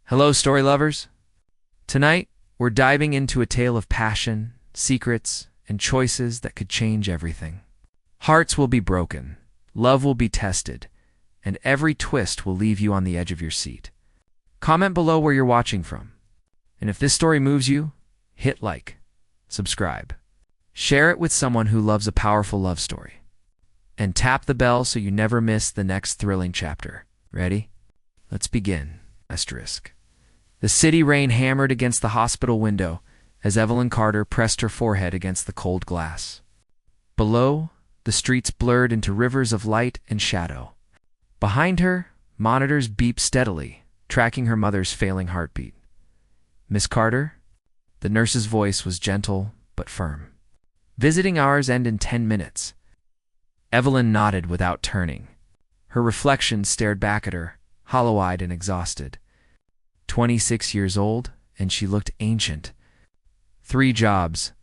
Hello, story lovers. Tonight, we're diving into a tale of passion, secrets, and choices that could change everything. Hearts will be broken, love will be tested, and every twist will leave you on the edge of your seat. Comment below where you're watching from. And if this story moves you, hit like, subscribe. Share it with someone who loves a powerful love story. And tap the bell so you never miss the next thrilling chapter. Ready? Let's begin. Asterisk. The city rain hammered against the hospital window as Evelyn Carter pressed her forehead against the cold glass. Below, the streets blurred into rivers of light and shadow. Behind her, monitors beeped steadily, tracking her mother's failing heartbeat. "Miss Carter?" The nurse's voice was gentle but firm. "Visiting hours end in 10 minutes. Evelyn nodded without turning. Her reflection stared back at her, hollow-eyed and exhausted. 26 years old, and she looked ancient. 3 jobs,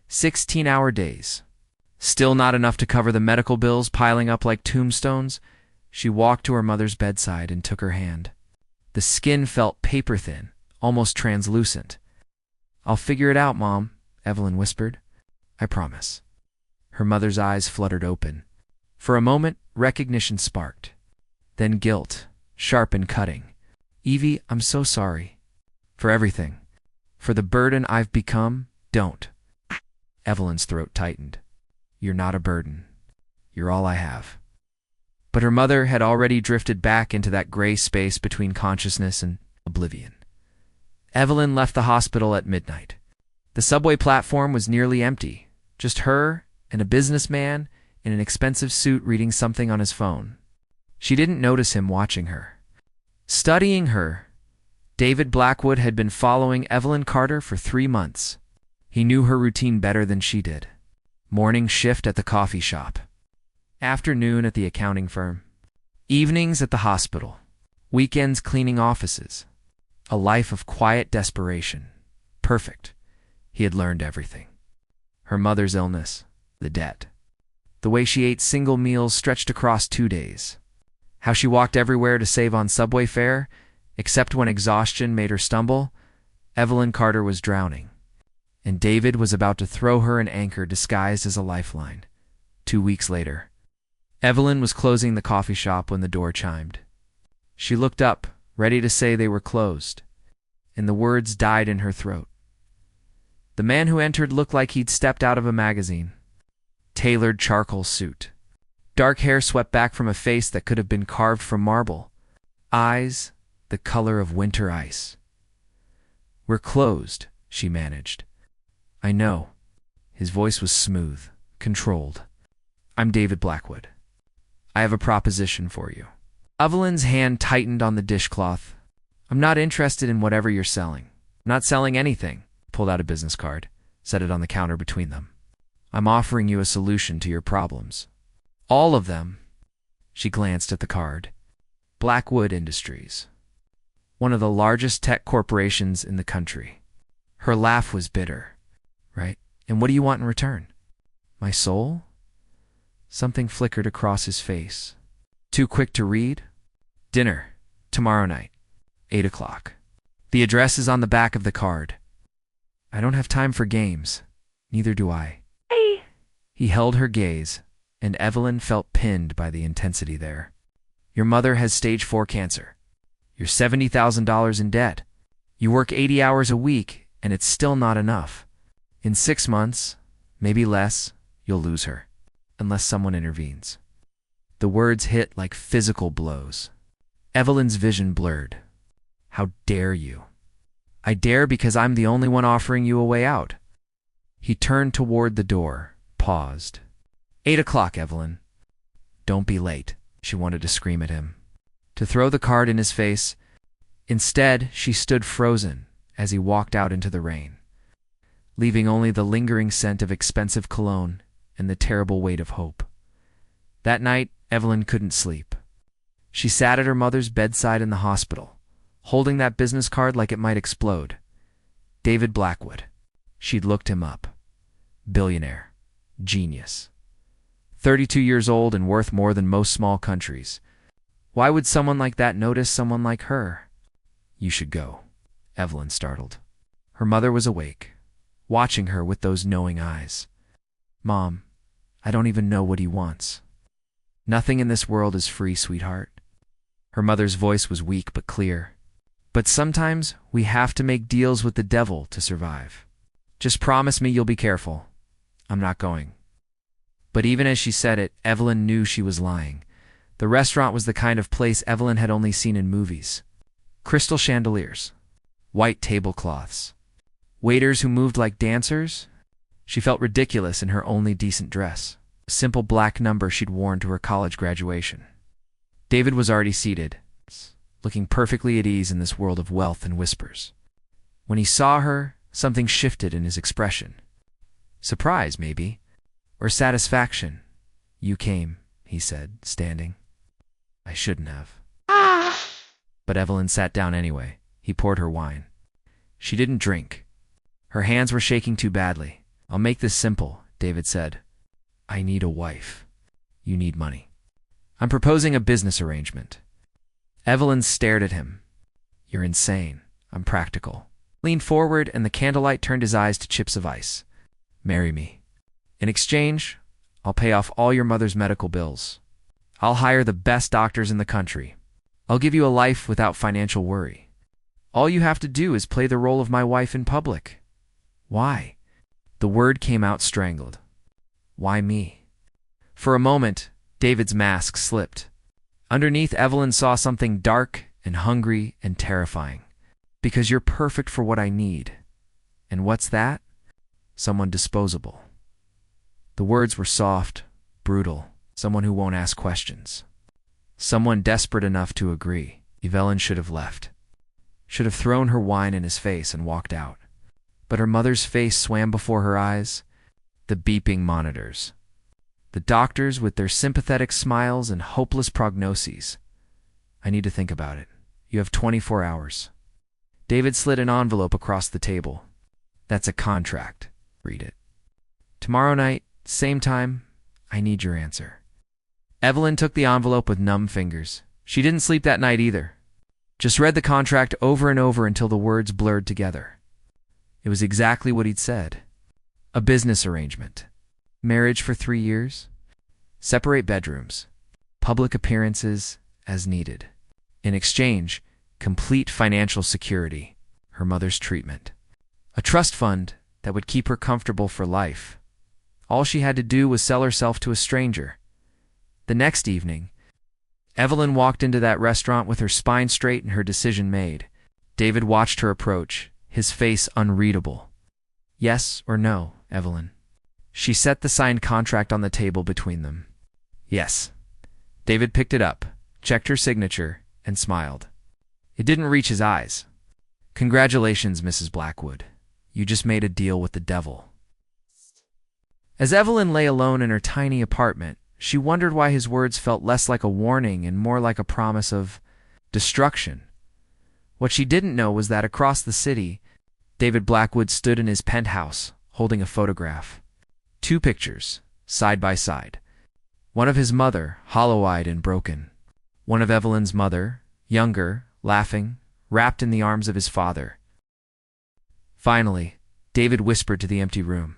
16-hour days. Still not enough to cover the medical bills piling up like tombstones. She walked to her mother's bedside and took her hand. The skin felt paper-thin, almost translucent. "I'll figure it out, Mom," Evelyn whispered. "I promise." Her mother's eyes fluttered open. For a moment, recognition sparked. Then guilt, sharp and cutting. "Evie, I'm so sorry. For everything. For the burden I've become, don't." Evelyn's throat tightened. "You're not a burden. You're all I have." But her mother had already drifted back into that gray space between consciousness and oblivion. Evelyn left the hospital at midnight. The subway platform was nearly empty, just her and a businessman in an expensive suit reading something on his phone. She didn't notice him watching her. Studying her, David Blackwood had been following Evelyn Carter for 3 months. He knew her routine better than she did. Morning shift at the coffee shop. Afternoon at the accounting firm. Evenings at the hospital. Weekends cleaning offices. A life of quiet desperation. Perfect. He had learned everything. Her mother's illness. The debt. The way she ate single meals stretched across 2 days. How she walked everywhere to save on subway fare, except when exhaustion made her stumble. Evelyn Carter was drowning. And David was about to throw her an anchor disguised as a lifeline. 2 weeks later. Evelyn was closing the coffee shop when the door chimed. She looked up, ready to say they were closed, and the words died in her throat. The man who entered looked like he'd stepped out of a magazine. Tailored charcoal suit. Dark hair swept back from a face that could have been carved from marble. Eyes the color of winter ice. "We're closed," she managed. "I know." His voice was smooth, controlled. "I'm David Blackwood. I have a proposition for you." Evelyn's hand tightened on the dishcloth. "I'm not interested in whatever you're selling. I'm not selling anything." Pulled out a business card, set it on the counter between them. "I'm offering you a solution to your problems. All of them." She glanced at the card. Blackwood Industries. One of the largest tech corporations in the country. Her laugh was bitter. "Right? And what do you want in return?" "My soul?" Something flickered across his face. "Too quick to read?" "Dinner. Tomorrow night. 8 o'clock. The address is on the back of the card." "I don't have time for games. Neither do I." Hey. He held her gaze, and Evelyn felt pinned by the intensity there. "Your mother has stage 4 cancer. You're $70,000 in debt. You work 80 hours a week, and it's still not enough. In 6 months, maybe less, you'll lose her, unless someone intervenes." The words hit like physical blows. Evelyn's vision blurred. "How dare you?" "I dare because I'm the only one offering you a way out." He turned toward the door, paused. 8 o'clock, Evelyn." "Don't be late," she wanted to scream at him, to throw the card in his face. Instead, she stood frozen as he walked out into the rain, leaving only the lingering scent of expensive cologne and the terrible weight of hope. That night, Evelyn couldn't sleep. She sat at her mother's bedside in the hospital, holding that business card like it might explode. David Blackwood. She'd looked him up. Billionaire. Genius. 32 years old and worth more than most small countries. Why would someone like that notice someone like her? You should go. Evelyn startled. Her mother was awake, watching her with those knowing eyes. Mom, I don't even know what he wants. Nothing in this world is free, sweetheart. Her mother's voice was weak but clear. But sometimes we have to make deals with the devil to survive. Just promise me you'll be careful. I'm not going. But even as she said it, Evelyn knew she was lying. The restaurant was the kind of place Evelyn had only seen in movies. Crystal chandeliers, white tablecloths, waiters who moved like dancers. She felt ridiculous in her only decent dress, a simple black number she'd worn to her college graduation. David was already seated, looking perfectly at ease in this world of wealth and whispers. When he saw her, something shifted in his expression. Surprise, maybe, or satisfaction. You came, he said, standing. I shouldn't have. But Evelyn sat down anyway. He poured her wine. She didn't drink. Her hands were shaking too badly. I'll make this simple, David said. I need a wife. You need money. I'm proposing a business arrangement. Evelyn stared at him. You're insane. I'm practical. Leaned forward, and the candlelight turned his eyes to chips of ice. Marry me. In exchange, I'll pay off all your mother's medical bills. I'll hire the best doctors in the country. I'll give you a life without financial worry. All you have to do is play the role of my wife in public. Why? The word came out strangled. Why me? For a moment, David's mask slipped. Underneath, Evelyn saw something dark and hungry and terrifying. Because you're perfect for what I need. And what's that? Someone disposable. The words were soft, brutal, someone who won't ask questions. Someone desperate enough to agree. Evelyn should have left. Should have thrown her wine in his face and walked out. But her mother's face swam before her eyes. The beeping monitors. The doctors with their sympathetic smiles and hopeless prognoses. I need to think about it. You have 24 hours. David slid an envelope across the table. That's a contract. Read it. Tomorrow night, same time, I need your answer. Evelyn took the envelope with numb fingers. She didn't sleep that night either. Just read the contract over and over until the words blurred together. It was exactly what he'd said. A business arrangement. Marriage for 3 years. Separate bedrooms. Public appearances as needed. In exchange, complete financial security. Her mother's treatment. A trust fund that would keep her comfortable for life. All she had to do was sell herself to a stranger. The next evening, Evelyn walked into that restaurant with her spine straight and her decision made. David watched her approach, his face unreadable. Yes or no, Evelyn? She set the signed contract on the table between them. Yes. David picked it up, checked her signature, and smiled. It didn't reach his eyes. Congratulations, Mrs. Blackwood. You just made a deal with the devil. As Evelyn lay alone in her tiny apartment, she wondered why his words felt less like a warning and more like a promise of destruction. What she didn't know was that across the city, David Blackwood stood in his penthouse, holding a photograph. 2 pictures, side by side. One of his mother, hollow-eyed and broken. One of Evelyn's mother, younger, laughing, wrapped in the arms of his father. Finally, David whispered to the empty room.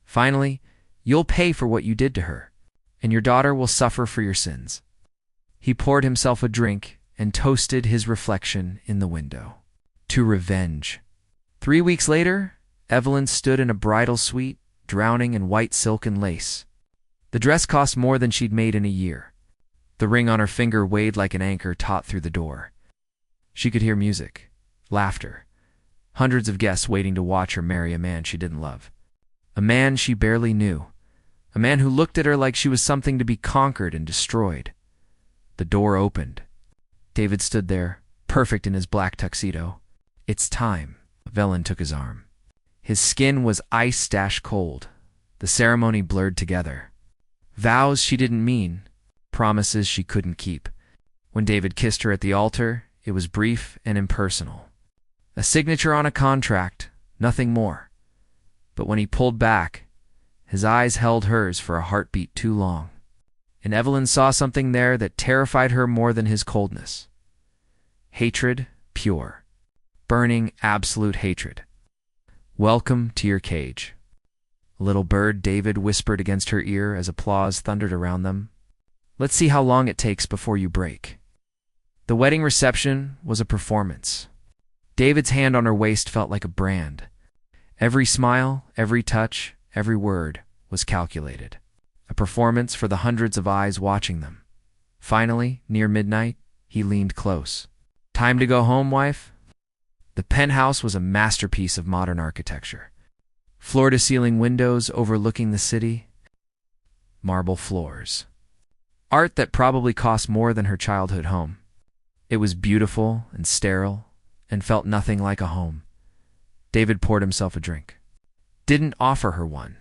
Finally, you'll pay for what you did to her, and your daughter will suffer for your sins. He poured himself a drink and toasted his reflection in the window. To revenge. 3 weeks later, Evelyn stood in a bridal suite, drowning in white silk and lace. The dress cost more than she'd made in a year. The ring on her finger weighed like an anchor taut through the door. She could hear music, laughter, hundreds of guests waiting to watch her marry a man she didn't love. A man she barely knew. A man who looked at her like she was something to be conquered and destroyed. The door opened. David stood there, perfect in his black tuxedo. It's time. Evelyn took his arm. His skin was ice-ash cold. The ceremony blurred together. Vows she didn't mean. Promises she couldn't keep. When David kissed her at the altar, it was brief and impersonal. A signature on a contract, nothing more. But when he pulled back, his eyes held hers for a heartbeat too long. And Evelyn saw something there that terrified her more than his coldness. Hatred, pure. burning absolute hatred. "Welcome to your cage." "Little bird," David whispered against her ear as applause thundered around them. "Let's see how long it takes before you break." The wedding reception was a performance. David's hand on her waist felt like a brand. Every smile, every touch, every word was calculated. A performance for the hundreds of eyes watching them. Finally, near midnight, he leaned close. "Time to go home, wife?" The penthouse was a masterpiece of modern architecture. Floor-to-ceiling windows overlooking the city. Marble floors. Art that probably cost more than her childhood home. It was beautiful and sterile and felt nothing like a home. David poured himself a drink. Didn't offer her one.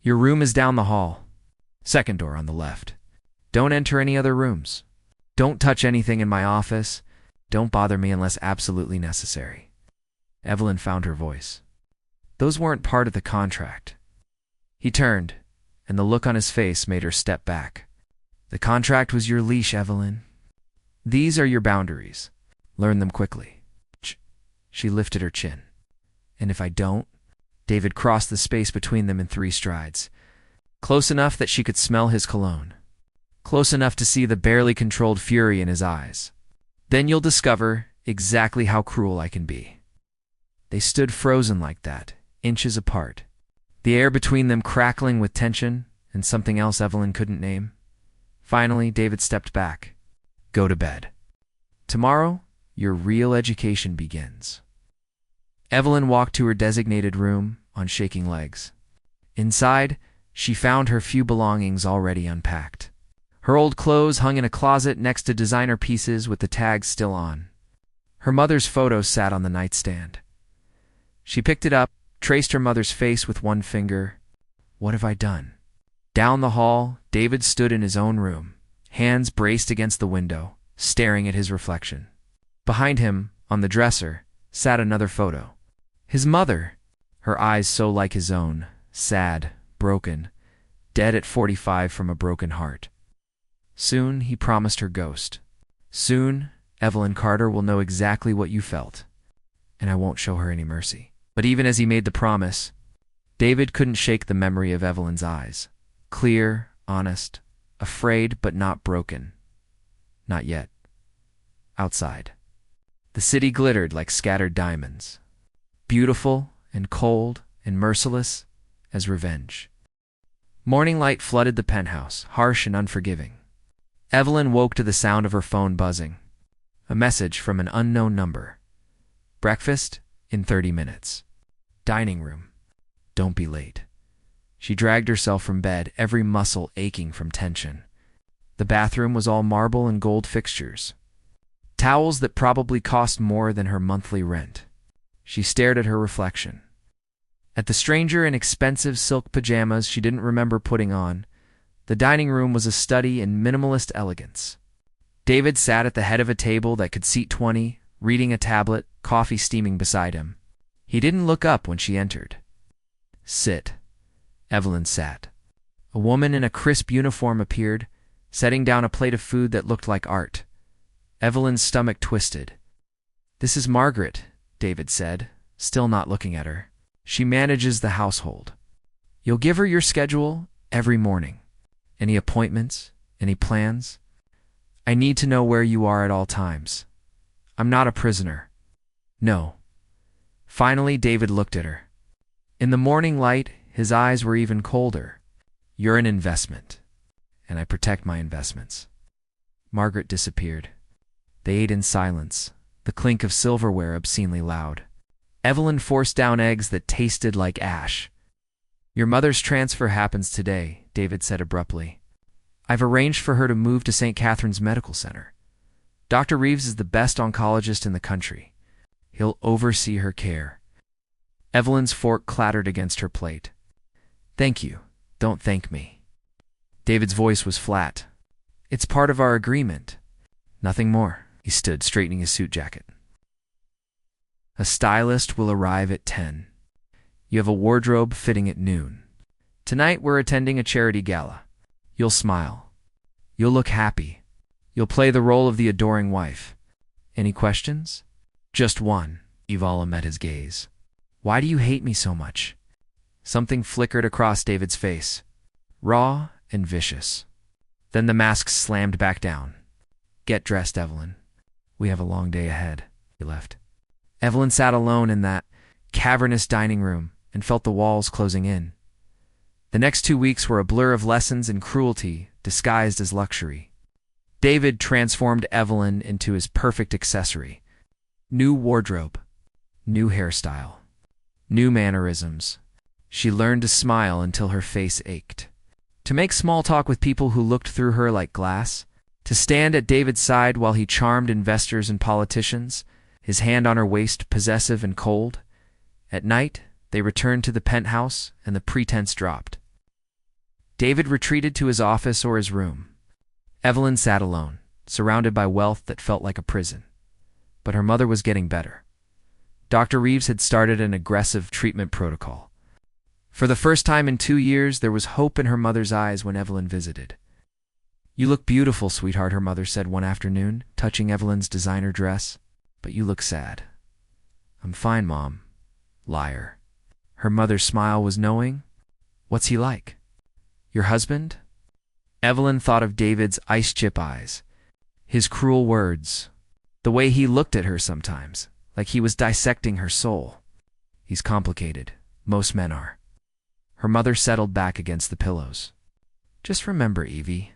"Your room is down the hall. Second door on the left. Don't enter any other rooms. Don't touch anything in my office. Don't bother me unless absolutely necessary." Evelyn found her voice. "Those weren't part of the contract." He turned, and the look on his face made her step back. "The contract was your leash, Evelyn. These are your boundaries. Learn them quickly." She lifted her chin. "And if I don't?" David crossed the space between them in 3 strides. Close enough that she could smell his cologne. Close enough to see the barely controlled fury in his eyes. "Then you'll discover exactly how cruel I can be." They stood frozen like that, inches apart. The air between them crackling with tension and something else Evelyn couldn't name. Finally, David stepped back. "Go to bed. Tomorrow, your real education begins." Evelyn walked to her designated room on shaking legs. Inside, she found her few belongings already unpacked. Her old clothes hung in a closet next to designer pieces with the tags still on. Her mother's photo sat on the nightstand. She picked it up, traced her mother's face with one finger. What have I done? Down the hall, David stood in his own room, hands braced against the window, staring at his reflection. Behind him, on the dresser, sat another photo. His mother, her eyes so like his own, sad, broken, dead at 45 from a broken heart. Soon, he promised her ghost. Soon, Evelyn Carter will know exactly what you felt, and I won't show her any mercy. But even as he made the promise, David couldn't shake the memory of Evelyn's eyes. Clear, honest, afraid but not broken. Not yet. Outside. The city glittered like scattered diamonds. Beautiful and cold and merciless as revenge. Morning light flooded the penthouse, harsh and unforgiving. Evelyn woke to the sound of her phone buzzing. A message from an unknown number. "Breakfast in 30 minutes. Dining room. Don't be late." She dragged herself from bed, every muscle aching from tension. The bathroom was all marble and gold fixtures. Towels that probably cost more than her monthly rent. She stared at her reflection. At the stranger in expensive silk pajamas she didn't remember putting on, the dining room was a study in minimalist elegance. David sat at the head of a table that could seat 20, reading a tablet, coffee steaming beside him. He didn't look up when she entered. "Sit." Evelyn sat. A woman in a crisp uniform appeared, setting down a plate of food that looked like art. Evelyn's stomach twisted. "This is Margaret," David said, still not looking at her. "She manages the household. You'll give her your schedule every morning. Any appointments? Any plans? I need to know where you are at all times. I'm not a prisoner." "No." Finally, David looked at her. In the morning light, his eyes were even colder. "You're an investment, and I protect my investments." Margaret disappeared. They ate in silence, the clink of silverware obscenely loud. Evelyn forced down eggs that tasted like ash. "Your mother's transfer happens today," David said abruptly. "I've arranged for her to move to St. Catherine's Medical Center. Dr. Reeves is the best oncologist in the country. He'll oversee her care." Evelyn's fork clattered against her plate. "Thank you. Don't thank me." David's voice was flat. "It's part of our agreement. Nothing more." He stood, straightening his suit jacket. "A stylist will arrive at 10. You have a wardrobe fitting at noon. Tonight we're attending a charity gala. You'll smile. You'll look happy. You'll play the role of the adoring wife. Any questions?" "Just one. Evala met his gaze. Why do you hate me so much? Something flickered across David's face, raw and vicious. Then the mask slammed back down. Get dressed, Evelyn. We have a long day ahead. He left. Evelyn sat alone in that cavernous dining room and felt the walls closing in. The next 2 weeks were a blur of lessons in cruelty disguised as luxury. David transformed Evelyn into his perfect accessory. New wardrobe, new hairstyle, new mannerisms. She learned to smile until her face ached, to make small talk with people who looked through her like glass, to stand at David's side while he charmed investors and politicians, his hand on her waist possessive and cold. At night, they returned to the penthouse and the pretense dropped. David retreated to his office or his room. Evelyn sat alone, surrounded by wealth that felt like a prison. But her mother was getting better. Dr. Reeves had started an aggressive treatment protocol. For the first time in 2 years, there was hope in her mother's eyes when Evelyn visited. You look beautiful, sweetheart, her mother said one afternoon, touching Evelyn's designer dress. But you look sad. I'm fine, Mom. Liar. Her mother's smile was knowing. What's he like? Your husband? Evelyn thought of David's ice-chip eyes, his cruel words, the way he looked at her sometimes, like he was dissecting her soul. He's complicated. Most men are. Her mother settled back against the pillows. Just remember, Evie,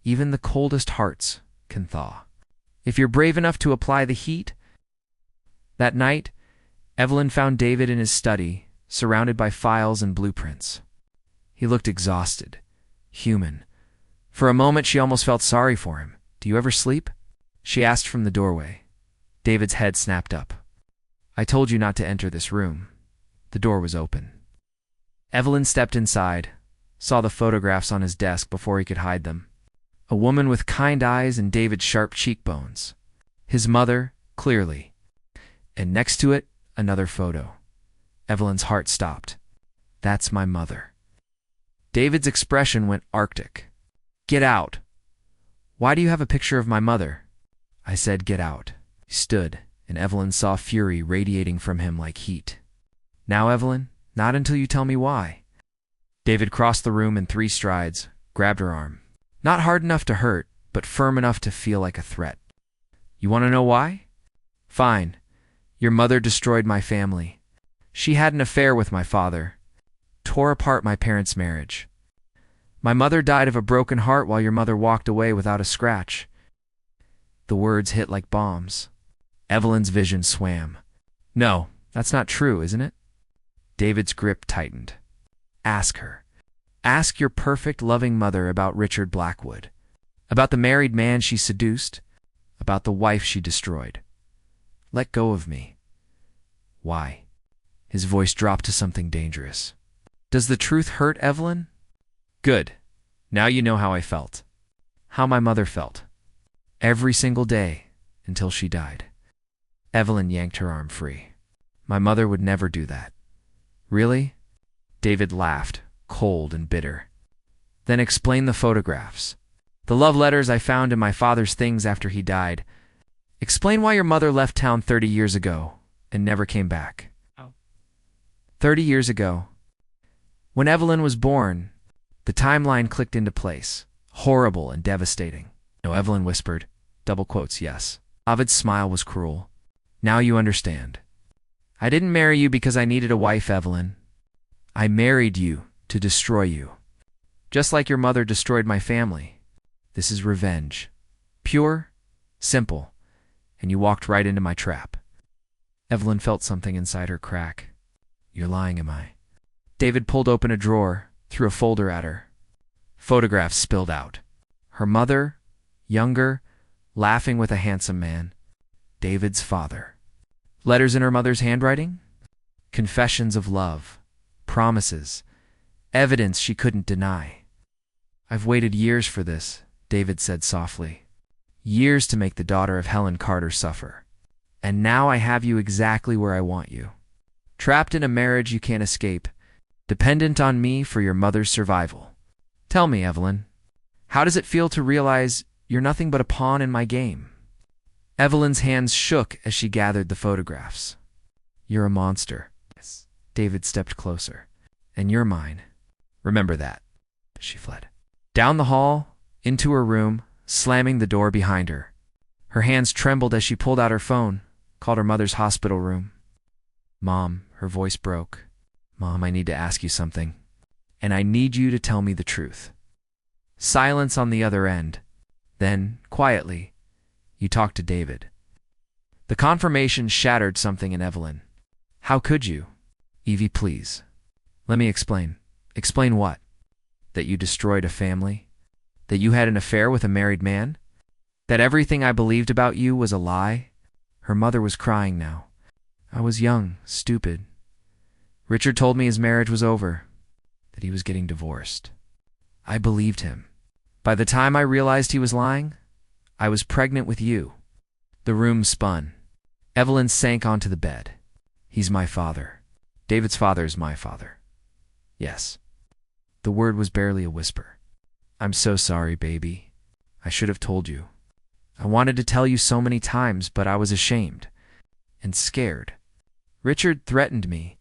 even the coldest hearts can thaw, if you're brave enough to apply the heat. That night, Evelyn found David in his study, surrounded by files and blueprints. He looked exhausted, human. For a moment, she almost felt sorry for him. Do you ever sleep? She asked from the doorway. David's head snapped up. I told you not to enter this room. The door was open. Evelyn stepped inside, saw the photographs on his desk before he could hide them. A woman with kind eyes and David's sharp cheekbones. His mother, clearly. And next to it, another photo. Evelyn's heart stopped. That's my mother. David's expression went arctic. Get out. Why do you have a picture of my mother? I said get out. He stood, and Evelyn saw fury radiating from him like heat. Now, Evelyn, not until you tell me why. David crossed the room in 3 strides, grabbed her arm. Not hard enough to hurt, but firm enough to feel like a threat. You want to know why? Fine. Your mother destroyed my family. She had an affair with my father. Tore apart my parents' marriage. My mother died of a broken heart while your mother walked away without a scratch. The words hit like bombs. Evelyn's vision swam. No, that's not true, isn't it? David's grip tightened. Ask her. Ask your perfect, loving mother about Richard Blackwood. About the married man she seduced. About the wife she destroyed. Let go of me. Why? His voice dropped to something dangerous. Does the truth hurt, Evelyn? Good. Now you know how I felt. How my mother felt. Every single day, until she died. Evelyn yanked her arm free. My mother would never do that. Really? David laughed, cold and bitter. Then explain the photographs. The love letters I found in my father's things after he died. Explain why your mother left town 30 years ago and never came back. 30 years ago. When Evelyn was born, the timeline clicked into place. Horrible and devastating. No, Evelyn whispered. Double quotes, yes. Ovid's smile was cruel. Now you understand. I didn't marry you because I needed a wife, Evelyn. I married you to destroy you. Just like your mother destroyed my family. This is revenge. Pure, simple, and you walked right into my trap. Evelyn felt something inside her crack. You're lying, am I? David pulled open a drawer, threw a folder at her. Photographs spilled out. Her mother, younger, laughing with a handsome man. David's father. Letters in her mother's handwriting? Confessions of love. Promises. Evidence she couldn't deny. I've waited years for this, David said softly. Years to make the daughter of Helen Carter suffer. And now I have you exactly where I want you. Trapped in a marriage you can't escape. Dependent on me for your mother's survival. Tell me, Evelyn, how does it feel to realize you're nothing but a pawn in my game? Evelyn's hands shook as she gathered the photographs. You're a monster. Yes. David stepped closer. And you're mine. Remember that. She fled. Down the hall, into her room, slamming the door behind her. Her hands trembled as she pulled out her phone, called her mother's hospital room. Mom, her voice broke. Mom, I need to ask you something. And I need you to tell me the truth. Silence on the other end. Then, quietly, you talked to David. The confirmation shattered something in Evelyn. How could you? Evie, please. Let me explain. Explain what? That you destroyed a family? That you had an affair with a married man? That everything I believed about you was a lie? Her mother was crying now. I was young, stupid. Richard told me his marriage was over, that he was getting divorced. I believed him. By the time I realized he was lying, I was pregnant with you. The room spun. Evelyn sank onto the bed. He's my father. David's father is my father. Yes. The word was barely a whisper. I'm so sorry, baby. I should have told you. I wanted to tell you so many times, but I was ashamed and scared. Richard threatened me,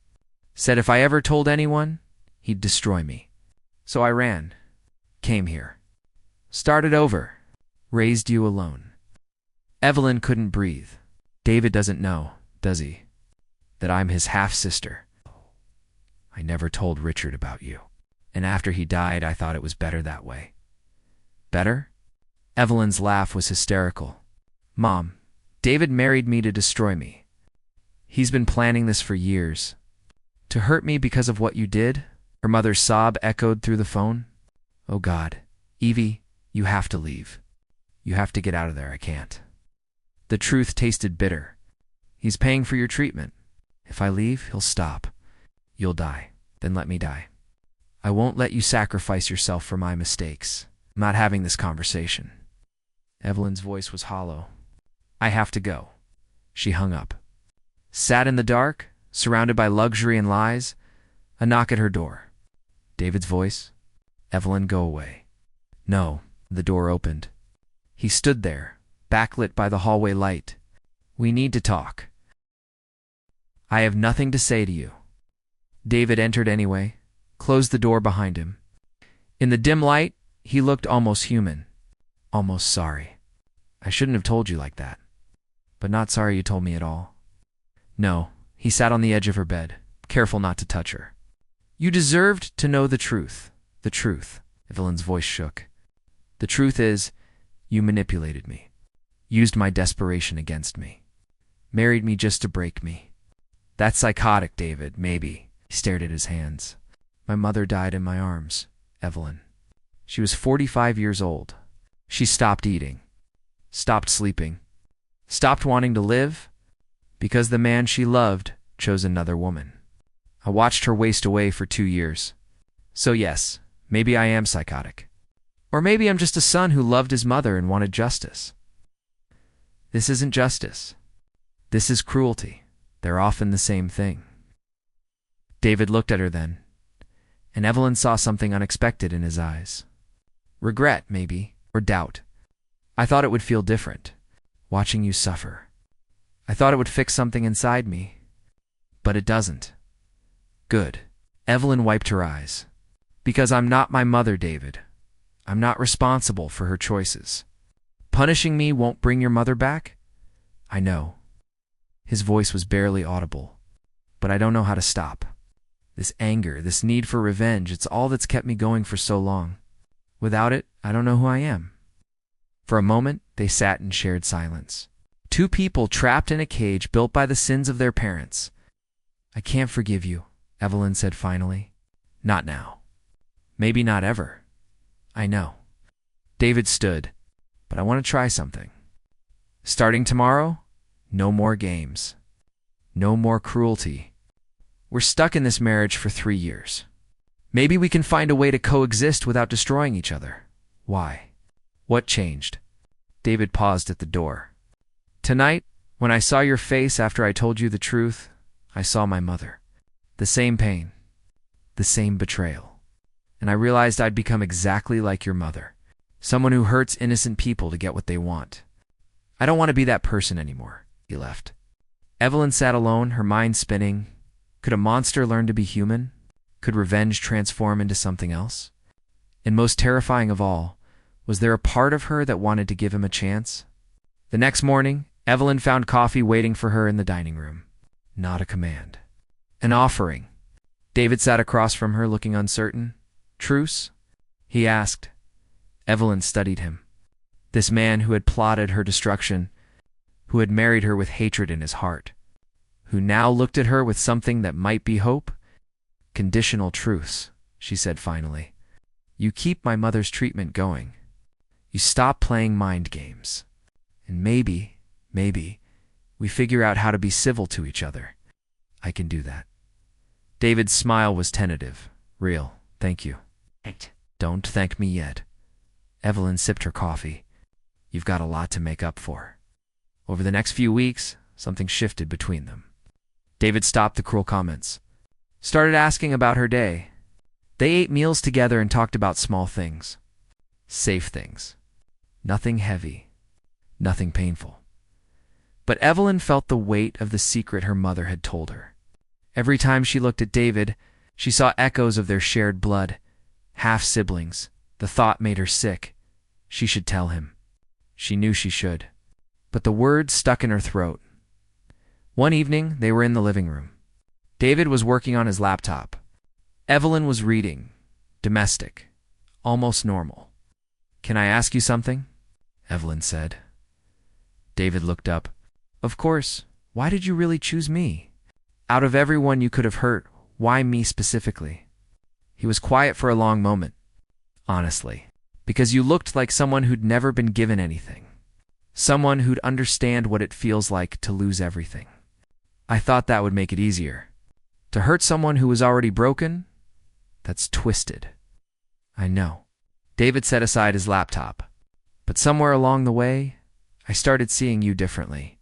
said if I ever told anyone, he'd destroy me. So I ran, came here, started over, raised you alone. Evelyn couldn't breathe. David doesn't know, does he, that I'm his half-sister? I never told Richard about you. And after he died, I thought it was better that way. Better? Evelyn's laugh was hysterical. Mom, David married me to destroy me. He's been planning this for years. To hurt me because of what you did? Her mother's sob echoed through the phone. Oh God, Evie, you have to leave. You have to get out of there, I can't. The truth tasted bitter. He's paying for your treatment. If I leave, he'll stop. You'll die. Then let me die. I won't let you sacrifice yourself for my mistakes. I'm not having this conversation. Evelyn's voice was hollow. I have to go. She hung up. Sat in the dark, surrounded by luxury and lies. A knock at her door. David's voice. Evelyn, go away. No. The door opened. He stood there, backlit by the hallway light. We need to talk. I have nothing to say to you. David entered anyway, closed the door behind him. In the dim light, he looked almost human. Almost sorry. I shouldn't have told you like that. But not sorry you told me at all. No, he sat on the edge of her bed, careful not to touch her. You deserved to know the truth. The truth. Evelyn's voice shook. The truth is, you manipulated me. Used my desperation against me. Married me just to break me. That's psychotic, David, maybe. He stared at his hands. My mother died in my arms, Evelyn. She was 45 years old. She stopped eating. Stopped sleeping. Stopped wanting to live because the man she loved chose another woman. I watched her waste away for 2 years. So yes, maybe I am psychotic. Or maybe I'm just a son who loved his mother and wanted justice. This isn't justice. This is cruelty. They're often the same thing. David looked at her then, and Evelyn saw something unexpected in his eyes. Regret, maybe, or doubt. I thought it would feel different, watching you suffer. I thought it would fix something inside me, but it doesn't. Good. Evelyn wiped her eyes. Because I'm not my mother, David. I'm not responsible for her choices. Punishing me won't bring your mother back? I know. His voice was barely audible. But I don't know how to stop. This anger, this need for revenge, it's all that's kept me going for so long. Without it, I don't know who I am. For a moment, they sat in shared silence. Two people trapped in a cage built by the sins of their parents. I can't forgive you, Evelyn said finally. Not now. Maybe not ever. I know. David stood. But I want to try something. Starting tomorrow, no more games. No more cruelty. We're stuck in this marriage for 3 years. Maybe we can find a way to coexist without destroying each other. Why? What changed? David paused at the door. Tonight, when I saw your face after I told you the truth, I saw my mother. The same pain. The same betrayal. And I realized I'd become exactly like your mother. Someone who hurts innocent people to get what they want. I don't want to be that person anymore. He left. Evelyn sat alone, her mind spinning. Could a monster learn to be human? Could revenge transform into something else? And most terrifying of all, was there a part of her that wanted to give him a chance? The next morning, Evelyn found coffee waiting for her in the dining room. Not a command. An offering. David sat across from her, looking uncertain. Truce? He asked. Evelyn studied him. This man who had plotted her destruction, who had married her with hatred in his heart, who now looked at her with something that might be hope? Conditional truce, she said finally. You keep my mother's treatment going. You stop playing mind games. And maybe, we figure out how to be civil to each other. I can do that. David's smile was tentative. Real, thank you. Don't thank me yet. Evelyn sipped her coffee. You've got a lot to make up for. Over the next few weeks, something shifted between them. David stopped the cruel comments. Started asking about her day. They ate meals together and talked about small things. Safe things. Nothing heavy. Nothing painful. But Evelyn felt the weight of the secret her mother had told her. Every time she looked at David, she saw echoes of their shared blood, half-siblings. The thought made her sick. She should tell him. She knew she should. But the words stuck in her throat. One evening, they were in the living room. David was working on his laptop. Evelyn was reading. Domestic. Almost normal. Can I ask you something? Evelyn said. David looked up. Of course. Why did you really choose me? Out of everyone you could have hurt, why me specifically? He was quiet for a long moment. Honestly. Because you looked like someone who'd never been given anything. Someone who'd understand what it feels like to lose everything. I thought that would make it easier. To hurt someone who was already broken? That's twisted. I know. David set aside his laptop. But somewhere along the way, I started seeing you differently.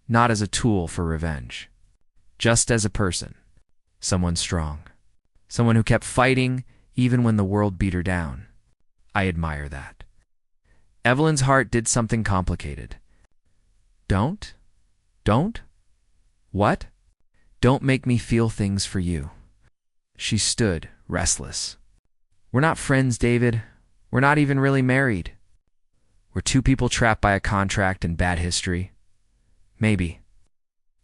Not as a tool for revenge. Just as a person. Someone strong. Someone who kept fighting even when the world beat her down. I admire that. Evelyn's heart did something complicated. Don't? What? Don't make me feel things for you. She stood, restless. We're not friends, David. We're not even really married. We're two people trapped by a contract and bad history. Maybe.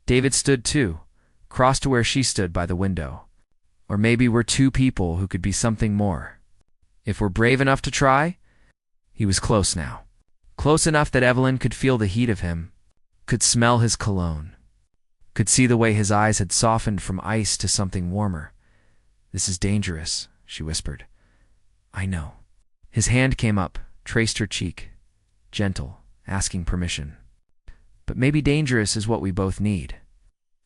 David stood too, crossed to where she stood by the window. Or maybe we're two people who could be something more. If we're brave enough to try? He was close now. Close enough that Evelyn could feel the heat of him, could smell his cologne, could see the way his eyes had softened from ice to something warmer. This is dangerous, she whispered. I know. His hand came up, traced her cheek. Gentle, asking permission. But maybe dangerous is what we both need.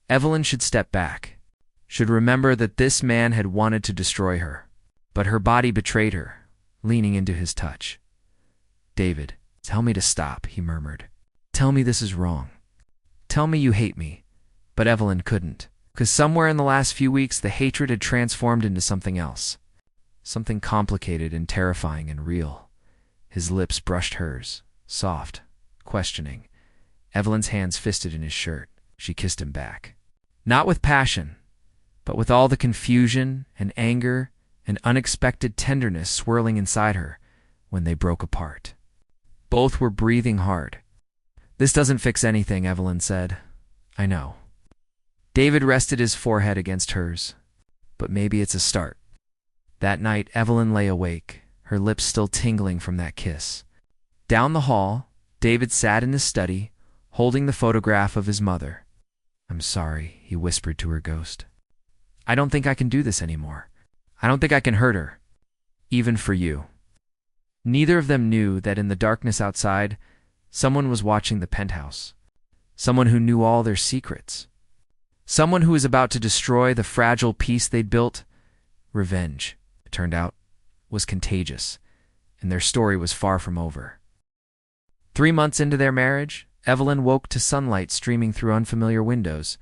Evelyn should step back, should remember that this man had wanted to destroy her. But her body betrayed her, leaning into his touch. David, tell me to stop, he murmured. Tell me this is wrong. Tell me you hate me. But Evelyn couldn't, because somewhere in the last few weeks the hatred had transformed into something else. Something complicated and terrifying and real. His lips brushed hers, soft, questioning. Evelyn's hands fisted in his shirt. She kissed him back. Not with passion, but with all the confusion and anger and unexpected tenderness swirling inside her when they broke apart. Both were breathing hard. This doesn't fix anything, Evelyn said. I know. David rested his forehead against hers. But maybe it's a start. That night, Evelyn lay awake, her lips still tingling from that kiss. Down the hall, David sat in his study, holding the photograph of his mother. I'm sorry, he whispered to her ghost. I don't think I can do this anymore. I don't think I can hurt her. Even for you. Neither of them knew that in the darkness outside, someone was watching the penthouse. Someone who knew all their secrets. Someone who was about to destroy the fragile peace they'd built. Revenge, it turned out, was contagious, and their story was far from over. 3 months into their marriage, Evelyn woke to sunlight streaming through unfamiliar windows.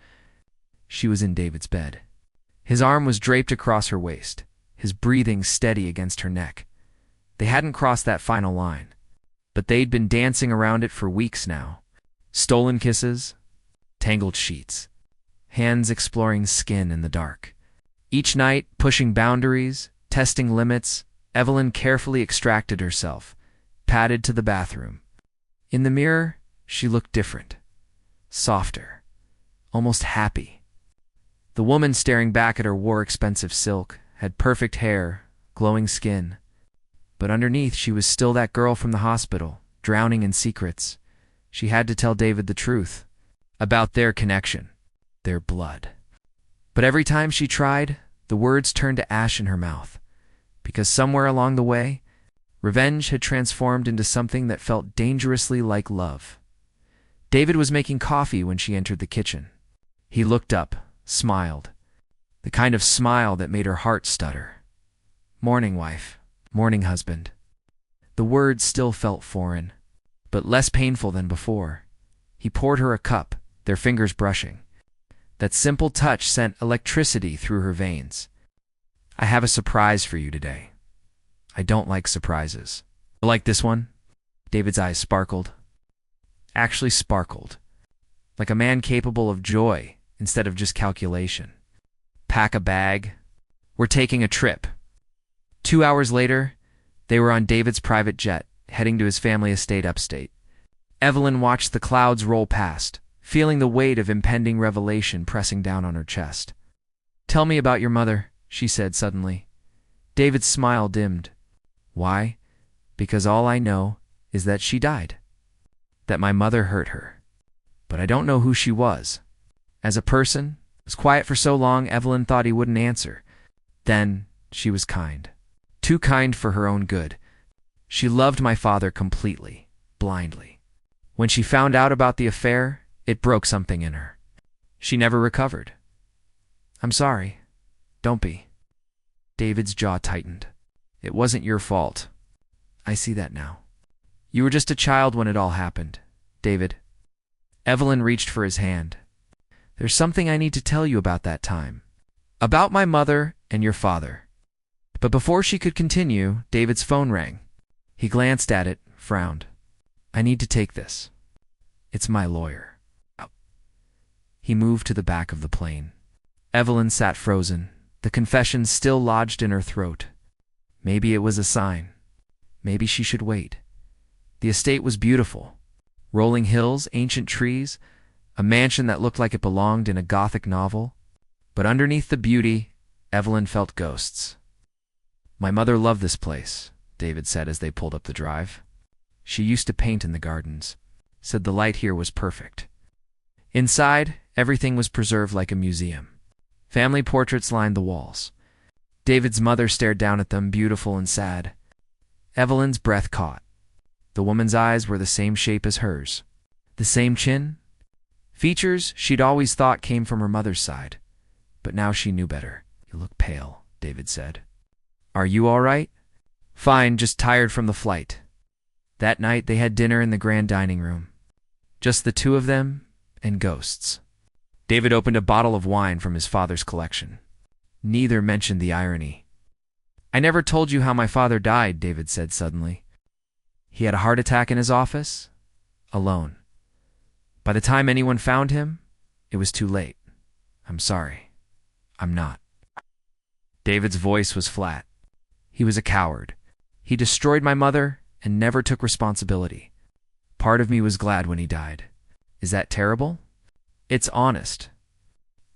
She was in David's bed. His arm was draped across her waist, his breathing steady against her neck. They hadn't crossed that final line, but they'd been dancing around it for weeks now. Stolen kisses, tangled sheets, hands exploring skin in the dark. Each night, pushing boundaries, testing limits, Evelyn carefully extracted herself, padded to the bathroom. In the mirror, she looked different, softer, almost happy. The woman staring back at her wore expensive silk, had perfect hair, glowing skin. But underneath, she was still that girl from the hospital, drowning in secrets. She had to tell David the truth about their connection, their blood. But every time she tried, the words turned to ash in her mouth, because somewhere along the way, revenge had transformed into something that felt dangerously like love. David was making coffee when she entered the kitchen. He looked up, smiled, the kind of smile that made her heart stutter. "Morning, wife. Morning, husband." The words still felt foreign, but less painful than before. He poured her a cup, their fingers brushing. That simple touch sent electricity through her veins. "I have a surprise for you today." "I don't like surprises." "Like this one?" David's eyes sparkled. Actually sparkled. Like a man capable of joy instead of just calculation. "Pack a bag. We're taking a trip." 2 hours later, they were on David's private jet, heading to his family estate upstate. Evelyn watched the clouds roll past, feeling the weight of impending revelation pressing down on her chest. "Tell me about your mother," she said suddenly. David's smile dimmed. "Why? Because all I know is that she died. That my mother hurt her. But I don't know who she was. As a person, was quiet for so long Evelyn thought he wouldn't answer. Then she was kind. Too kind for her own good. She loved my father completely, blindly. When she found out about the affair, it broke something in her. She never recovered." "I'm sorry. Don't be." David's jaw tightened. "It wasn't your fault. I see that now. You were just a child when it all happened, David." Evelyn reached for his hand. "There's something I need to tell you about that time. About my mother and your father." But before she could continue, David's phone rang. He glanced at it, frowned. "I need to take this. It's my lawyer." He moved to the back of the plane. Evelyn sat frozen, the confession still lodged in her throat. Maybe it was a sign. Maybe she should wait. The estate was beautiful. Rolling hills, ancient trees, a mansion that looked like it belonged in a Gothic novel. But underneath the beauty, Evelyn felt ghosts. "My mother loved this place," David said as they pulled up the drive. "She used to paint in the gardens. Said the light here was perfect." Inside, everything was preserved like a museum. Family portraits lined the walls. David's mother stared down at them, beautiful and sad. Evelyn's breath caught. The woman's eyes were the same shape as hers. The same chin. Features she'd always thought came from her mother's side. But now she knew better. "You look pale," David said. "Are you all right?" "Fine, just tired from the flight." That night they had dinner in the grand dining room. Just the two of them and ghosts. David opened a bottle of wine from his father's collection. Neither mentioned the irony. "I never told you how my father died," David said suddenly. "He had a heart attack in his office, alone. By the time anyone found him, it was too late. I'm sorry. I'm not." David's voice was flat. "He was a coward. He destroyed my mother and never took responsibility. Part of me was glad when he died." "Is that terrible?" "It's honest."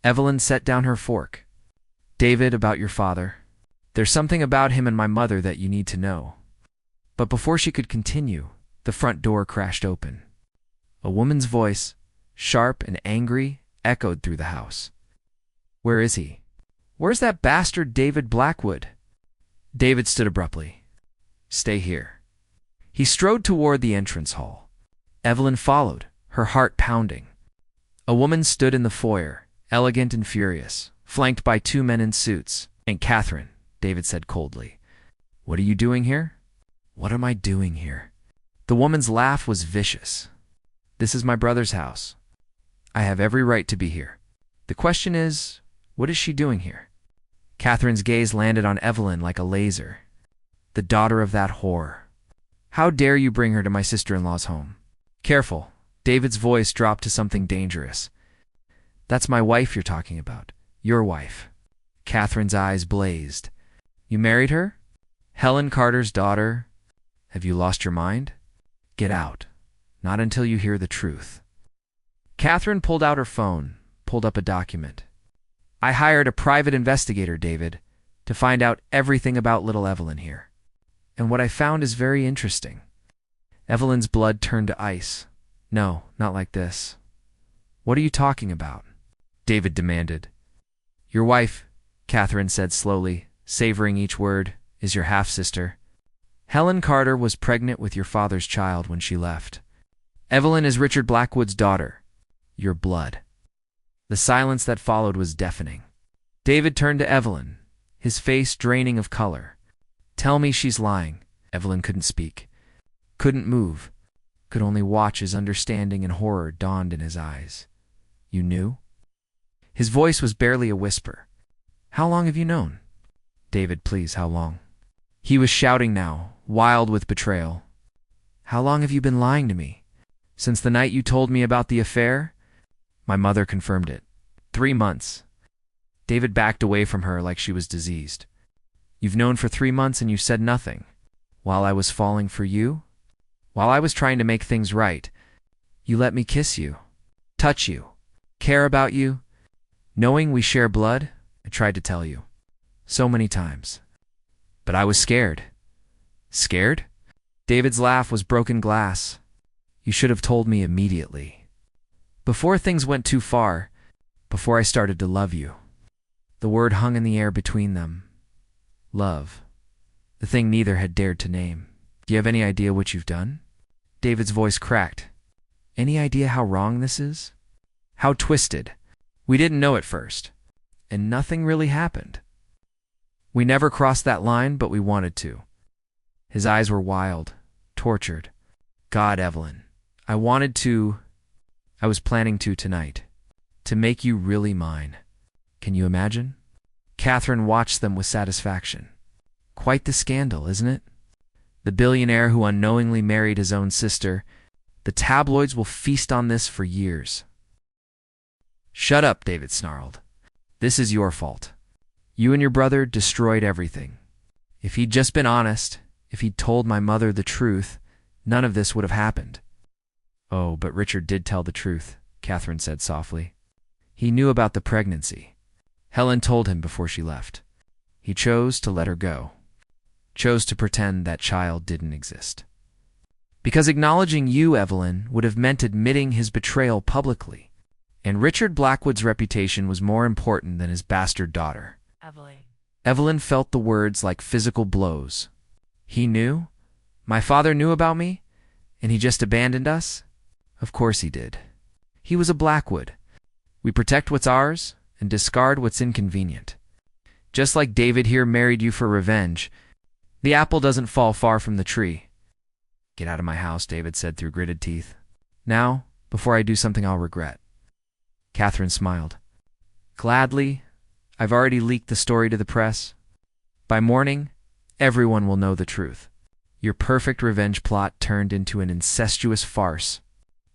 Evelyn set down her fork. "David, about your father. There's something about him and my mother that you need to know." But before she could continue, the front door crashed open. A woman's voice, sharp and angry, echoed through the house. "Where is he? Where's that bastard David Blackwood?" David stood abruptly. "Stay here." He strode toward the entrance hall. Evelyn followed, her heart pounding. A woman stood in the foyer, elegant and furious, flanked by two men in suits. "Aunt Catherine," David said coldly. "What are you doing here?" "What am I doing here?" The woman's laugh was vicious. "This is my brother's house. I have every right to be here. The question is, what is she doing here?" Catherine's gaze landed on Evelyn like a laser. "The daughter of that whore. How dare you bring her to my sister-in-law's home?" "Careful." David's voice dropped to something dangerous. That's my wife you're talking about. Your wife. Catherine's eyes blazed. You married her? Helen Carter's daughter? Have you lost your mind? Get out. Not until you hear the truth. Catherine pulled out her phone, pulled up a document. I hired a private investigator, David, to find out everything about little Evelyn here. And what I found is very interesting. Evelyn's blood turned to ice. No, not like this. What are you talking about? David demanded. Your wife, Catherine said slowly, savoring each word, is your half-sister. Helen Carter was pregnant with your father's child when she left. Evelyn is Richard Blackwood's daughter. Your blood. The silence that followed was deafening. David turned to Evelyn, his face draining of color. Tell me she's lying. Evelyn couldn't speak, couldn't move, could only watch as understanding and horror dawned in his eyes. You knew? His voice was barely a whisper. How long have you known? David, please, how long? He was shouting now, wild with betrayal. How long have you been lying to me? Since the night you told me about the affair? My mother confirmed it. 3 months. David backed away from her like she was diseased. You've known for 3 months and you said nothing. While I was falling for you? While I was trying to make things right, you let me kiss you, touch you, care about you. Knowing we share blood, I tried to tell you. So many times. But I was scared. Scared? David's laugh was broken glass. You should have told me immediately. Before things went too far, before I started to love you. The word hung in the air between them. Love. The thing neither had dared to name. Do you have any idea what you've done? David's voice cracked. Any idea how wrong this is? How twisted? We didn't know at first. And nothing really happened. We never crossed that line, but we wanted to. His eyes were wild, tortured. God, Evelyn, I was planning to tonight. To make you really mine. Can you imagine? Catherine watched them with satisfaction. Quite the scandal, isn't it? The billionaire who unknowingly married his own sister. The tabloids will feast on this for years. Shut up, David snarled. This is your fault. You and your brother destroyed everything. If he'd just been honest, if he'd told my mother the truth, none of this would have happened. Oh, but Richard did tell the truth, Catherine said softly. He knew about the pregnancy. Helen told him before she left. He chose to let her go. Chose to pretend that child didn't exist. Because acknowledging you, Evelyn, would have meant admitting his betrayal publicly. And Richard Blackwood's reputation was more important than his bastard daughter. Evelyn felt the words like physical blows. He knew? My father knew about me? And he just abandoned us? Of course he did. He was a Blackwood. We protect what's ours and discard what's inconvenient. Just like David here married you for revenge, the apple doesn't fall far from the tree. Get out of my house, David said through gritted teeth. Now, before I do something I'll regret. Catherine smiled. Gladly. I've already leaked the story to the press. By morning, everyone will know the truth. Your perfect revenge plot turned into an incestuous farce.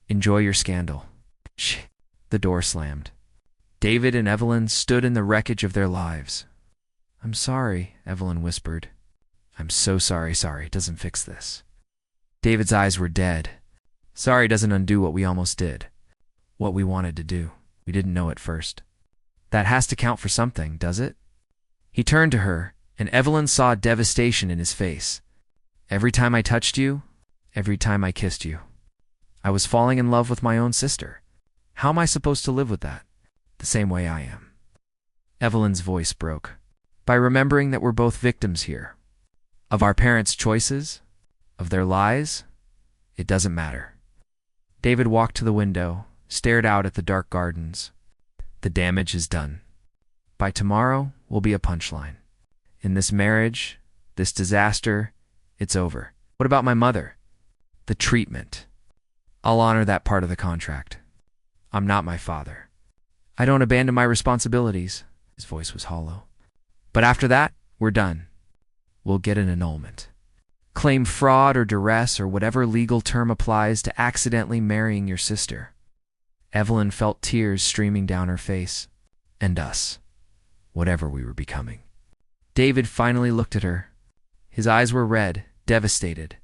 Enjoy your scandal. Shh. The door slammed. David and Evelyn stood in the wreckage of their lives. I'm sorry, Evelyn whispered. I'm so sorry. It doesn't fix this. David's eyes were dead. Sorry doesn't undo what we almost did. What we wanted to do. We didn't know at first. That has to count for something, does it? He turned to her, and Evelyn saw devastation in his face. Every time I touched you, every time I kissed you, I was falling in love with my own sister. How am I supposed to live with that? The same way I am. Evelyn's voice broke. By remembering that we're both victims here. Of our parents' choices, of their lies, it doesn't matter. David walked to the window, stared out at the dark gardens. The damage is done. By tomorrow will be a punchline. In this marriage, this disaster, it's over. What about my mother? The treatment. I'll honor that part of the contract. I'm not my father. I don't abandon my responsibilities. His voice was hollow. But after that, we're done. We'll get an annulment. Claim fraud or duress or whatever legal term applies to accidentally marrying your sister. Evelyn felt tears streaming down her face. And us, whatever we were becoming. David finally looked at her. His eyes were red, devastated.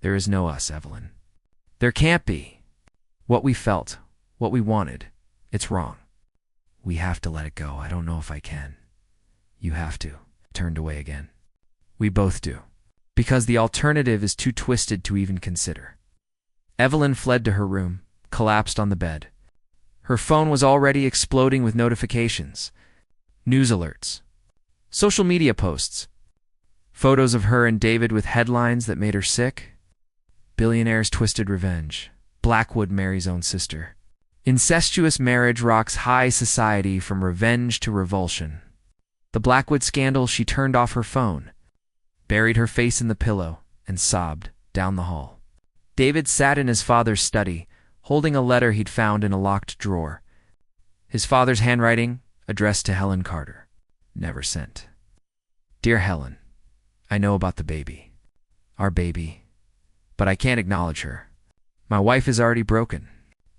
There is no us, Evelyn. There can't be. What we felt, what we wanted, it's wrong. We have to let it go. I don't know if I can. You have to. Turned away again. We both do. Because the alternative is too twisted to even consider. Evelyn fled to her room, collapsed on the bed. Her phone was already exploding with notifications, news alerts, social media posts, photos of her and David with headlines that made her sick. Billionaire's twisted revenge. Blackwood marries own sister. Incestuous marriage rocks high society from revenge to revulsion. The Blackwood scandal. She turned off her phone, buried her face in the pillow, and sobbed down the hall. David sat in his father's study, holding a letter he'd found in a locked drawer. His father's handwriting, addressed to Helen Carter. Never sent. Dear Helen, I know about the baby. Our baby. But I can't acknowledge her. My wife is already broken.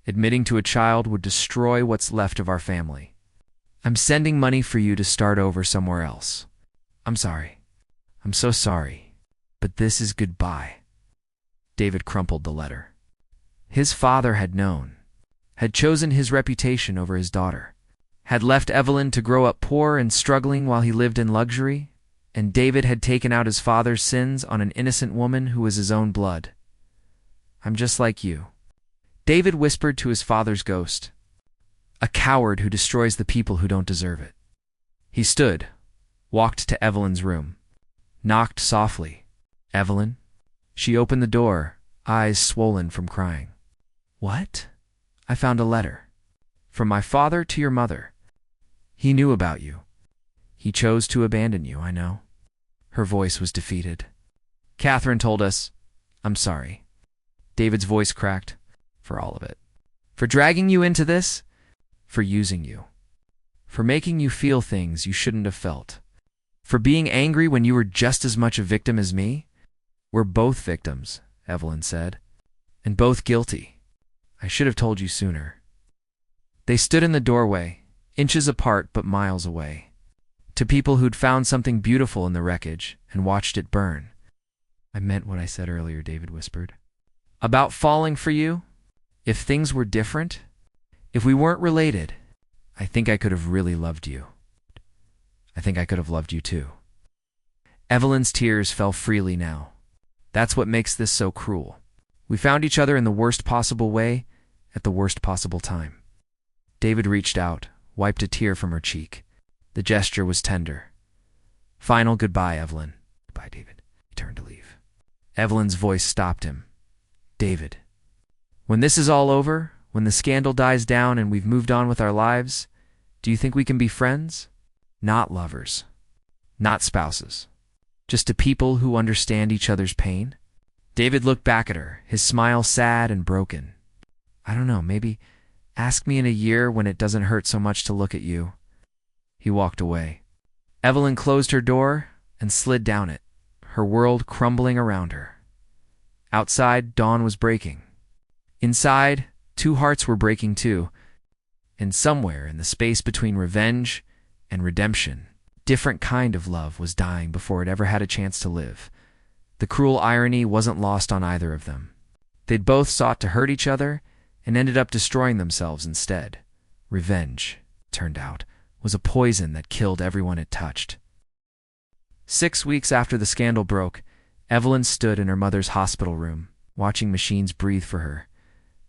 Admitting to a child would destroy what's left of our family. I'm sending money for you to start over somewhere else. I'm sorry. I'm so sorry. But this is goodbye. David crumpled the letter. His father had known, had chosen his reputation over his daughter, had left Evelyn to grow up poor and struggling while he lived in luxury, and David had taken out his father's sins on an innocent woman who was his own blood. I'm just like you, David whispered to his father's ghost, a coward who destroys the people who don't deserve it. He stood, walked to Evelyn's room, knocked softly. Evelyn? She opened the door, eyes swollen from crying. What? I found a letter. From my father to your mother. He knew about you. He chose to abandon you, I know. Her voice was defeated. Catherine told us, I'm sorry. David's voice cracked. For all of it. For dragging you into this. For using you. For making you feel things you shouldn't have felt. For being angry when you were just as much a victim as me. We're both victims, Evelyn said. And both guilty. I should have told you sooner. They stood in the doorway, inches apart but miles away. To people who'd found something beautiful in the wreckage and watched it burn. I meant what I said earlier, David whispered. About falling for you? If things were different? If we weren't related? I think I could have really loved you. I think I could have loved you too. Evelyn's tears fell freely now. That's what makes this so cruel. We found each other in the worst possible way, at the worst possible time. David reached out, wiped a tear from her cheek. The gesture was tender. Final goodbye, Evelyn. Goodbye, David. He turned to leave. Evelyn's voice stopped him. David, when this is all over, when the scandal dies down and we've moved on with our lives, do you think we can be friends? Not lovers. Not spouses. Just a people who understand each other's pain? David looked back at her, his smile sad and broken. I don't know, maybe ask me in a year when it doesn't hurt so much to look at you. He walked away. Evelyn closed her door and slid down it, her world crumbling around her. Outside, dawn was breaking. Inside, two hearts were breaking too. And somewhere in the space between revenge and redemption, different kind of love was dying before it ever had a chance to live. The cruel irony wasn't lost on either of them. They'd both sought to hurt each other and ended up destroying themselves instead. Revenge, turned out, was a poison that killed everyone it touched. 6 weeks after the scandal broke, Evelyn stood in her mother's hospital room, watching machines breathe for her.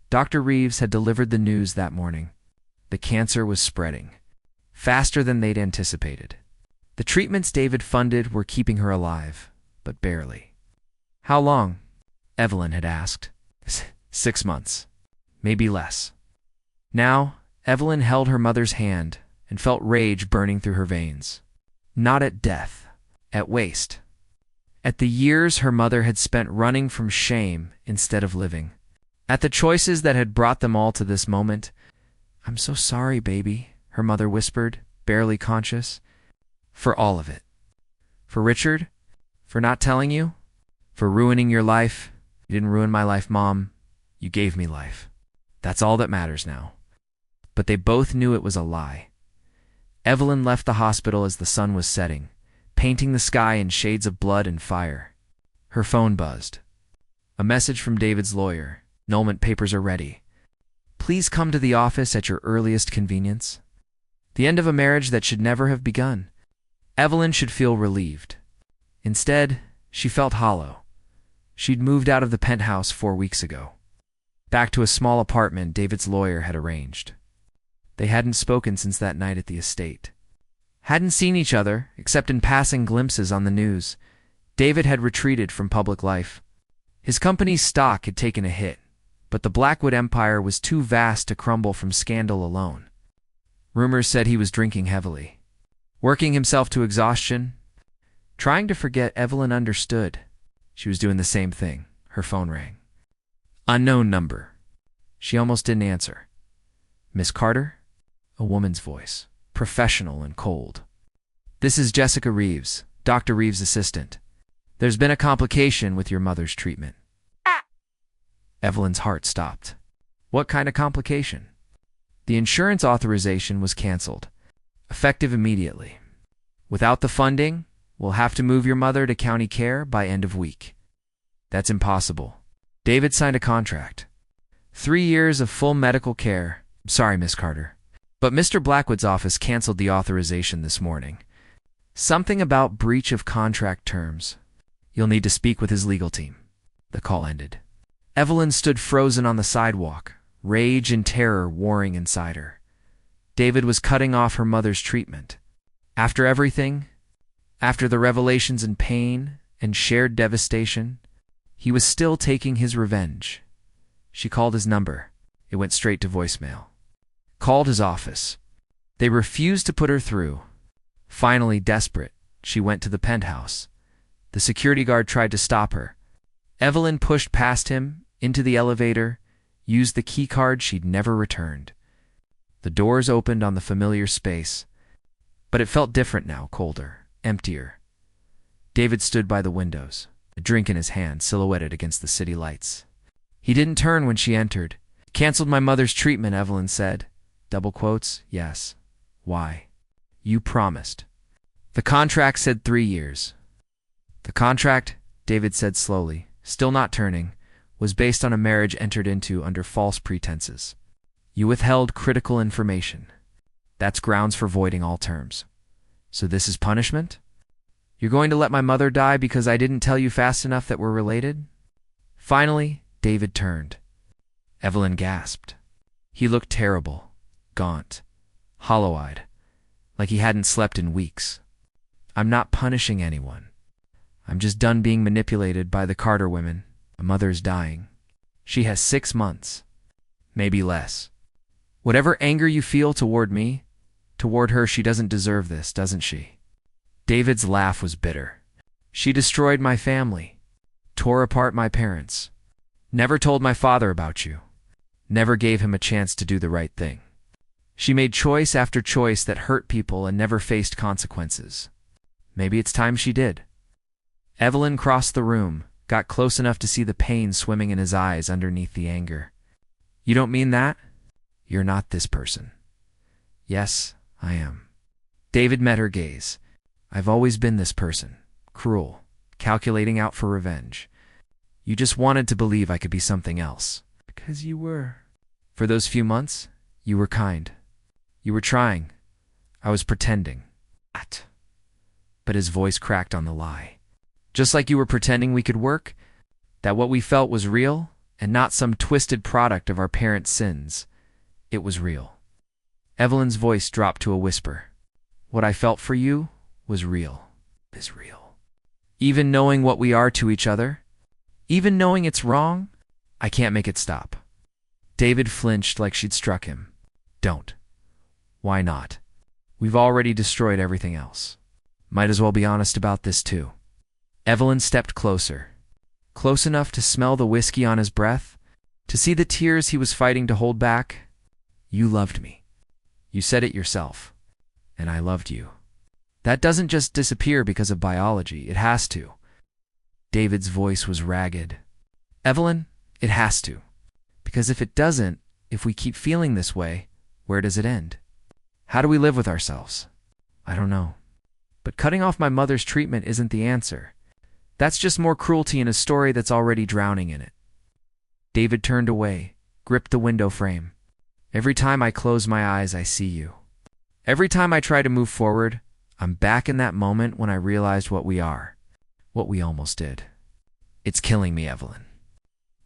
Dr. Reeves had delivered the news that morning. The cancer was spreading, faster than they'd anticipated. The treatments David funded were keeping her alive, but barely. How long? Evelyn had asked. 6 months. Maybe less. Now, Evelyn held her mother's hand and felt rage burning through her veins. Not at death, at waste. At the years her mother had spent running from shame instead of living. At the choices that had brought them all to this moment. I'm so sorry, baby, her mother whispered, barely conscious. For all of it. For Richard? For not telling you? For ruining your life? You didn't ruin my life, Mom. You gave me life. That's all that matters now. but they both knew it was a lie. Evelyn left the hospital as the sun was setting, painting the sky in shades of blood and fire. Her phone buzzed. A message from David's lawyer. "Annulment papers are ready. Please come to the office at your earliest convenience." The end of a marriage that should never have begun. Evelyn should feel relieved. Instead, she felt hollow. She'd moved out of the penthouse 4 weeks ago, back to a small apartment David's lawyer had arranged. They hadn't spoken since that night at the estate. Hadn't seen each other, except in passing glimpses on the news. David had retreated from public life. His company's stock had taken a hit, but the Blackwood empire was too vast to crumble from scandal alone. Rumors said he was drinking heavily, working himself to exhaustion. Trying to forget, Evelyn understood. She was doing the same thing. Her phone rang. Unknown number. She almost didn't answer. "Miss Carter?" A woman's voice, professional and cold. "This is Jessica Reeves, Dr. Reeves' assistant. There's been a complication with your mother's treatment." Evelyn's heart stopped. What kind of complication? The insurance authorization was canceled, effective immediately. "Without the funding, we'll have to move your mother to county care by end of week." "That's impossible." David signed a contract. 3 years of full medical care. "Sorry, Miss Carter, but Mr. Blackwood's office canceled the authorization this morning. Something about breach of contract terms. You'll need to speak with his legal team." The call ended. Evelyn stood frozen on the sidewalk, rage and terror warring inside her. David was cutting off her mother's treatment. After everything, after the revelations and pain and shared devastation, he was still taking his revenge. She called his number. It went straight to voicemail. Called his office. They refused to put her through. Finally, desperate, she went to the penthouse. The security guard tried to stop her. Evelyn pushed past him, into the elevator, used the key card she'd never returned. The doors opened on the familiar space, but it felt different now, colder, emptier. David stood by the windows, a drink in his hand, silhouetted against the city lights. He didn't turn when she entered. "Canceled my mother's treatment," Evelyn said. Double quotes, "Yes. Why?" "You promised." "The contract said 3 years." "The contract," David said slowly, still not turning, "was based on a marriage entered into under false pretenses. You withheld critical information. That's grounds for voiding all terms. So this is punishment? You're going to let my mother die because I didn't tell you fast enough that we're related?" Finally, David turned. Evelyn gasped. He looked terrible, gaunt, hollow-eyed, like he hadn't slept in weeks. "I'm not punishing anyone. I'm just done being manipulated by the Carter women. My mother's dying. She has 6 months. Maybe less. Whatever anger you feel toward me, toward her, she doesn't deserve this, doesn't she?" David's laugh was bitter. "She destroyed my family, tore apart my parents, never told my father about you, never gave him a chance to do the right thing. She made choice after choice that hurt people and never faced consequences. Maybe it's time she did." Evelyn crossed the room, got close enough to see the pain swimming in his eyes underneath the anger. "You don't mean that? You're not this person." "Yes, I am." David met her gaze. "I've always been this person, cruel, calculating out for revenge. You just wanted to believe I could be something else. Because you were. For those few months, you were kind. You were trying. I was pretending." But his voice cracked on the lie. "Just like you were pretending we could work, that what we felt was real and not some twisted product of our parents' sins. It was real." Evelyn's voice dropped to a whisper. "What I felt for you was real. Is real. Even knowing what we are to each other, even knowing it's wrong, I can't make it stop." David flinched like she'd struck him. "Don't." "Why not? We've already destroyed everything else. Might as well be honest about this too." Evelyn stepped closer, close enough to smell the whiskey on his breath, to see the tears he was fighting to hold back. "You loved me. You said it yourself. And I loved you. That doesn't just disappear because of biology. It has to." David's voice was ragged. "Evelyn, it has to. Because if it doesn't, if we keep feeling this way, Where does it end? How do we live with ourselves? I don't know. But cutting off my mother's treatment isn't the answer. That's just more cruelty in a story that's already drowning in it. David turned away, gripped the window frame. Every time I close my eyes, I see you. Every time I try to move forward, I'm back in that moment when I realized what we are, what we almost did. It's killing me, Evelyn.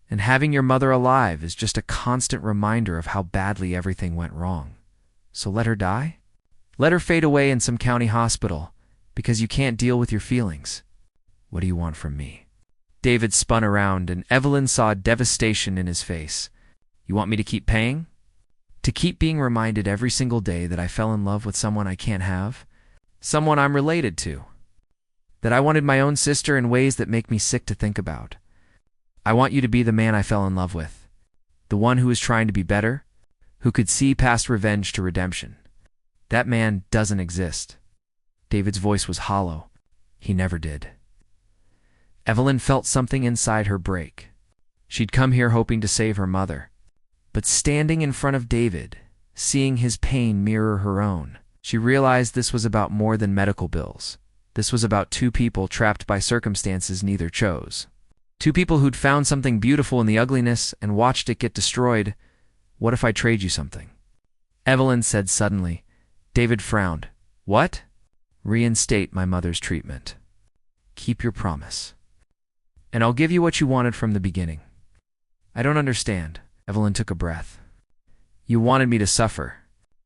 And having your mother alive is just a constant reminder of how badly everything went wrong. So let her die? Let her fade away in some county hospital because you can't deal with your feelings. What do you want from me? David spun around and Evelyn saw devastation in his face. You want me to keep paying? To keep being reminded every single day that I fell in love with someone I can't have? Someone I'm related to? That I wanted my own sister in ways that make me sick to think about? I want you to be the man I fell in love with. The one who was trying to be better, who could see past revenge to redemption. That man doesn't exist. David's voice was hollow. He never did. Evelyn felt something inside her break. She'd come here hoping to save her mother. But standing in front of David, seeing his pain mirror her own, she realized this was about more than medical bills. This was about two people trapped by circumstances neither chose. Two people who'd found something beautiful in the ugliness and watched it get destroyed. What if I trade you something? Evelyn said suddenly. David frowned. What? Reinstate my mother's treatment. Keep your promise. And I'll give you what you wanted from the beginning. I don't understand. Evelyn took a breath. You wanted me to suffer.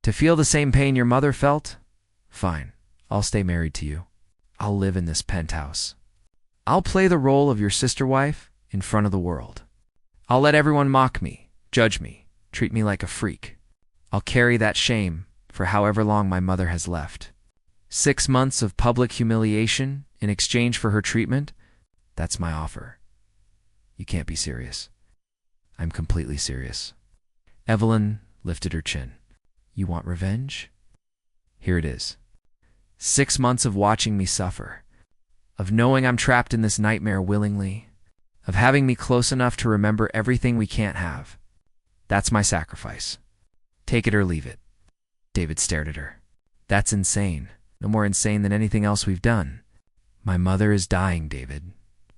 To feel the same pain your mother felt? Fine. I'll stay married to you. I'll live in this penthouse. I'll play the role of your sister wife in front of the world. I'll let everyone mock me, judge me, treat me like a freak. I'll carry that shame for however long my mother has left. 6 months of public humiliation in exchange for her treatment? That's my offer. You can't be serious. I'm completely serious. Evelyn lifted her chin. You want revenge? Here it is. 6 months of watching me suffer, of knowing I'm trapped in this nightmare willingly, of having me close enough to remember everything we can't have. That's my sacrifice. Take it or leave it. David stared at her. That's insane. No more insane than anything else we've done. My mother is dying, David.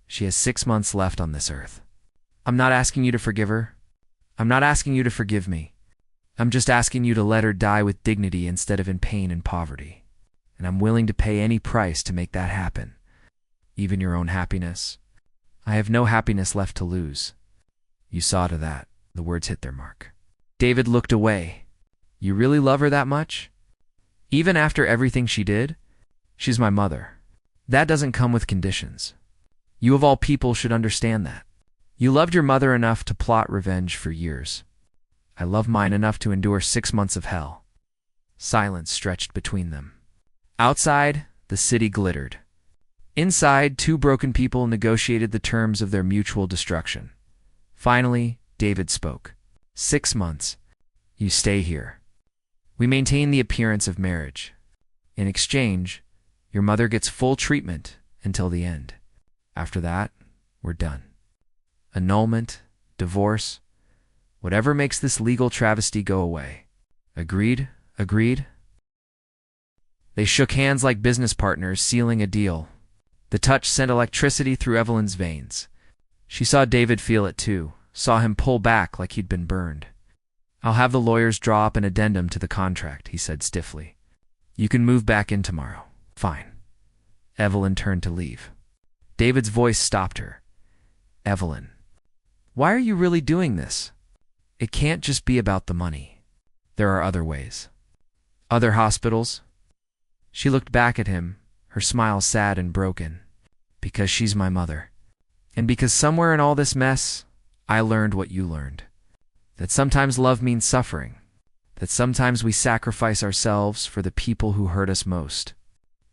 She has 6 months left on this earth. I'm not asking you to forgive her. I'm not asking you to forgive me. I'm just asking you to let her die with dignity instead of in pain and poverty. And I'm willing to pay any price to make that happen. Even your own happiness. I have no happiness left to lose. You saw to that. The words hit their mark. David looked away. You really love her that much? Even after everything she did? She's my mother. That doesn't come with conditions. You of all people should understand that. You loved your mother enough to plot revenge for years. I love mine enough to endure 6 months of hell. Silence stretched between them. Outside, the city glittered. Inside, two broken people negotiated the terms of their mutual destruction. Finally, David spoke. 6 months. You stay here. We maintain the appearance of marriage. In exchange, your mother gets full treatment until the end. After that, we're done. Annulment, divorce, whatever makes this legal travesty go away. Agreed? Agreed? They shook hands like business partners, sealing a deal. The touch sent electricity through Evelyn's veins. She saw David feel it too, saw him pull back like he'd been burned. I'll have the lawyers draw up an addendum to the contract, he said stiffly. You can move back in tomorrow. Fine. Evelyn turned to leave. David's voice stopped her. Evelyn, why are you really doing this? It can't just be about the money. There are other ways. Other hospitals? She looked back at him, her smile sad and broken. Because she's my mother. And because somewhere in all this mess, I learned what you learned. That sometimes love means suffering. That sometimes we sacrifice ourselves for the people who hurt us most.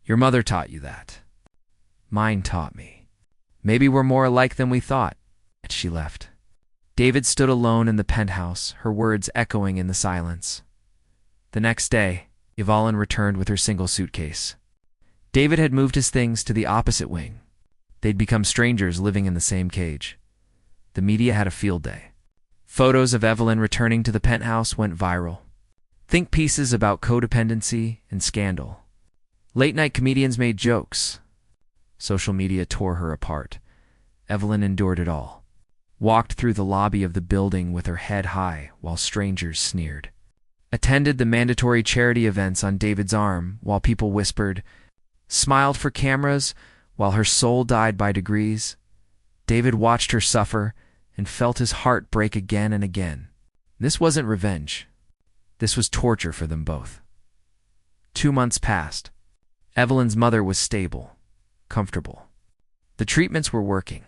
Your mother taught you that. Mine taught me. Maybe we're more alike than we thought. And she left. David stood alone in the penthouse, her words echoing in the silence. The next day, Evelyn returned with her single suitcase. David had moved his things to the opposite wing. They'd become strangers living in the same cage. The media had a field day. Photos of Evelyn returning to the penthouse went viral. Think pieces about codependency and scandal. Late-night comedians made jokes. Social media tore her apart. Evelyn endured it all. Walked through the lobby of the building with her head high while strangers sneered. Attended the mandatory charity events on David's arm while people whispered. Smiled for cameras while her soul died by degrees. David watched her suffer and felt his heart break again and again. This wasn't revenge. This was torture for them both. 2 months passed. Evelyn's mother was stable, comfortable. The treatments were working.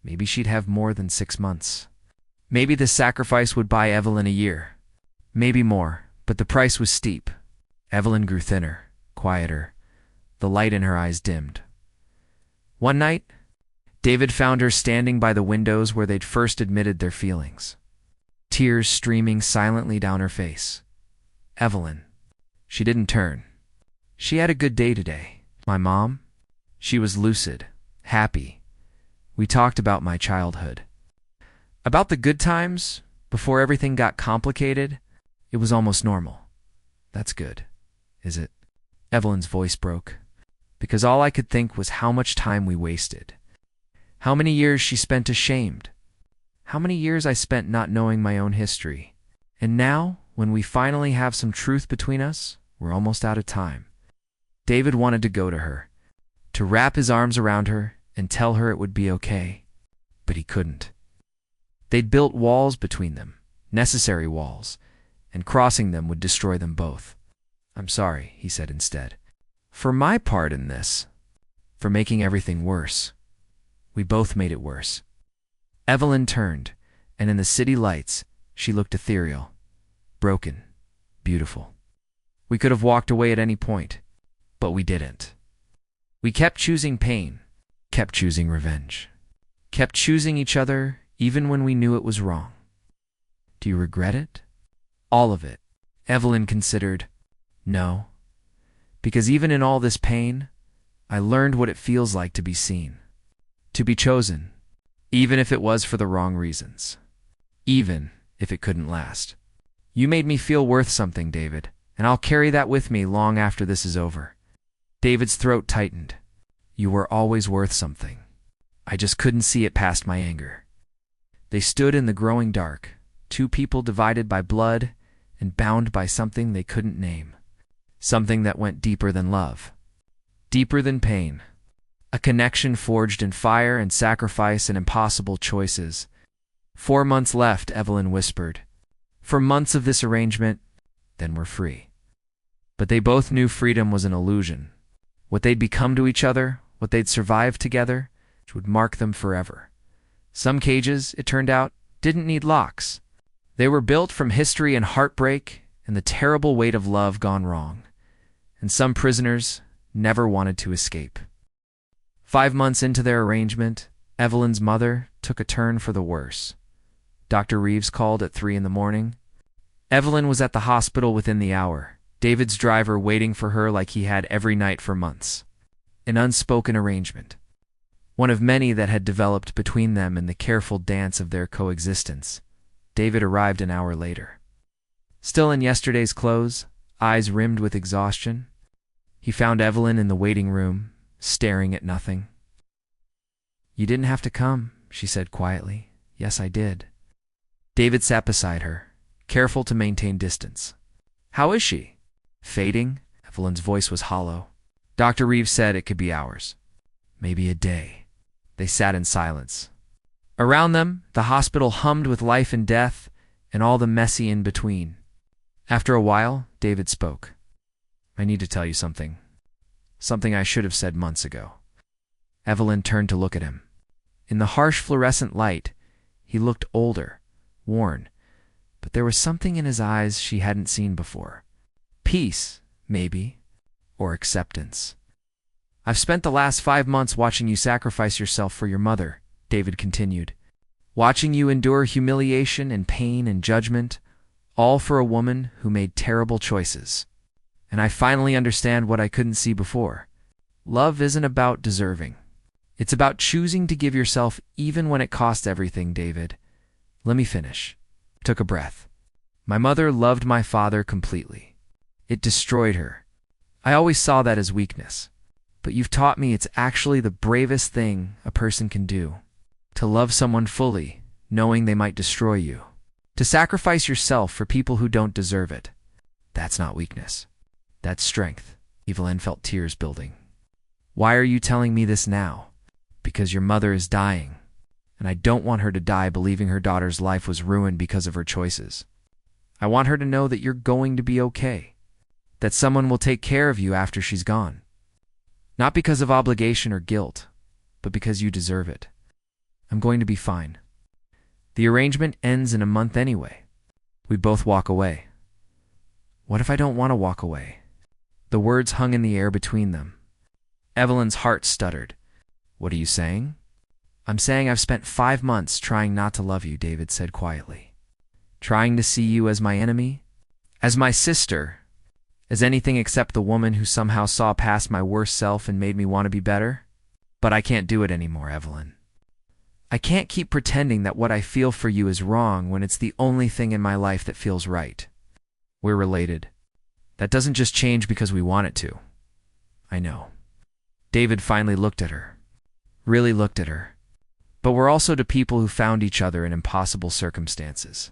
Maybe she'd have more than 6 months. Maybe the sacrifice would buy Evelyn a year. Maybe more, but the price was steep. Evelyn grew thinner, quieter. The light in her eyes dimmed. One night, David found her standing by the windows where they'd first admitted their feelings. Tears streaming silently down her face. Evelyn. She didn't turn. She had a good day today. My mom? She was lucid, happy. We talked about my childhood. About the good times, before everything got complicated, it was almost normal. That's good, is it? Evelyn's voice broke. Because all I could think was how much time we wasted. How many years she spent ashamed. How many years I spent not knowing my own history. And now, when we finally have some truth between us, we're almost out of time. David wanted to go to her, to wrap his arms around her and tell her it would be okay. But he couldn't. They'd built walls between them, necessary walls, and crossing them would destroy them both. I'm sorry, he said instead. For my part in this. For making everything worse. We both made it worse. Evelyn turned, and in the city lights, she looked ethereal, broken, beautiful. We could have walked away at any point, but we didn't. We kept choosing pain, kept choosing revenge, kept choosing each other even when we knew it was wrong. Do you regret it? All of it. Evelyn considered. No. Because even in all this pain, I learned what it feels like to be seen, to be chosen, even if it was for the wrong reasons, even if it couldn't last. You made me feel worth something, David, and I'll carry that with me long after this is over. David's throat tightened. You were always worth something. I just couldn't see it past my anger. They stood in the growing dark, two people divided by blood and bound by something they couldn't name. Something that went deeper than love, deeper than pain. A connection forged in fire and sacrifice and impossible choices. 4 months left, Evelyn whispered. 4 months of this arrangement, then we're free. But they both knew freedom was an illusion. What they'd become to each other, what they'd survive together, which would mark them forever. Some cages, it turned out, didn't need locks. They were built from history and heartbreak and the terrible weight of love gone wrong. And some prisoners never wanted to escape. 5 months into their arrangement, Evelyn's mother took a turn for the worse. Dr. Reeves called at 3 a.m. Evelyn was at the hospital within the hour, David's driver waiting for her like he had every night for months. An unspoken arrangement. One of many that had developed between them in the careful dance of their coexistence. David arrived an hour later. Still in yesterday's clothes, eyes rimmed with exhaustion, he found Evelyn in the waiting room, staring at nothing. You didn't have to come, she said quietly. Yes, I did. David sat beside her, careful to maintain distance. How is she? Fading? Evelyn's voice was hollow. Dr. Reeves said it could be hours. Maybe a day. They sat in silence. Around them, the hospital hummed with life and death, and all the messy in between. After a while, David spoke. I need to tell you something. Something I should have said months ago. Evelyn turned to look at him. In the harsh fluorescent light, he looked older, worn, but there was something in his eyes she hadn't seen before. Peace, maybe, or acceptance. I've spent the last 5 months watching you sacrifice yourself for your mother, David continued. Watching you endure humiliation and pain and judgment, all for a woman who made terrible choices. And I finally understand what I couldn't see before. Love isn't about deserving. It's about choosing to give yourself even when it costs everything, David. Let me finish. Took a breath. My mother loved my father completely. It destroyed her. I always saw that as weakness. But you've taught me it's actually the bravest thing a person can do. To love someone fully, knowing they might destroy you. To sacrifice yourself for people who don't deserve it. That's not weakness. That's strength. Evelyn felt tears building. Why are you telling me this now? Because your mother is dying. And I don't want her to die believing her daughter's life was ruined because of her choices. I want her to know that you're going to be okay. That someone will take care of you after she's gone. Not because of obligation or guilt, but because you deserve it. I'm going to be fine. The arrangement ends in a month anyway. We both walk away. What if I don't want to walk away? The words hung in the air between them. Evelyn's heart stuttered. What are you saying? I'm saying I've spent 5 months trying not to love you, David said quietly. Trying to see you as my enemy? As my sister? As anything except the woman who somehow saw past my worst self and made me want to be better? But I can't do it anymore, Evelyn. I can't keep pretending that what I feel for you is wrong when it's the only thing in my life that feels right. We're related. That doesn't just change because we want it to. I know. David finally looked at her. Really looked at her. But we're also to people who found each other in impossible circumstances.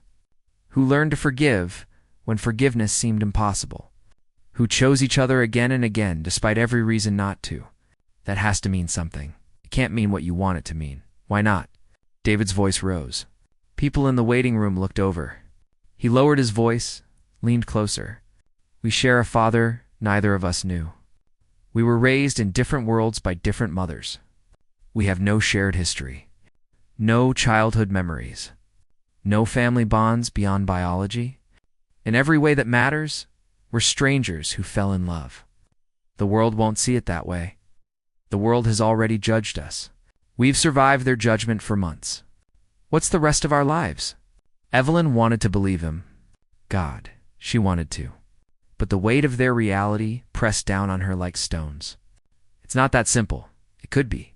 Who learned to forgive when forgiveness seemed impossible. Who chose each other again and again despite every reason not to. That has to mean something. It can't mean what you want it to mean. Why not? David's voice rose. People in the waiting room looked over. He lowered his voice, leaned closer. We share a father neither of us knew. We were raised in different worlds by different mothers. We have no shared history. No childhood memories. No family bonds beyond biology. In every way that matters, we're strangers who fell in love. The world won't see it that way. The world has already judged us. We've survived their judgment for months. What's the rest of our lives? Evelyn wanted to believe him. God, she wanted to. But the weight of their reality pressed down on her like stones. It's not that simple. It could be.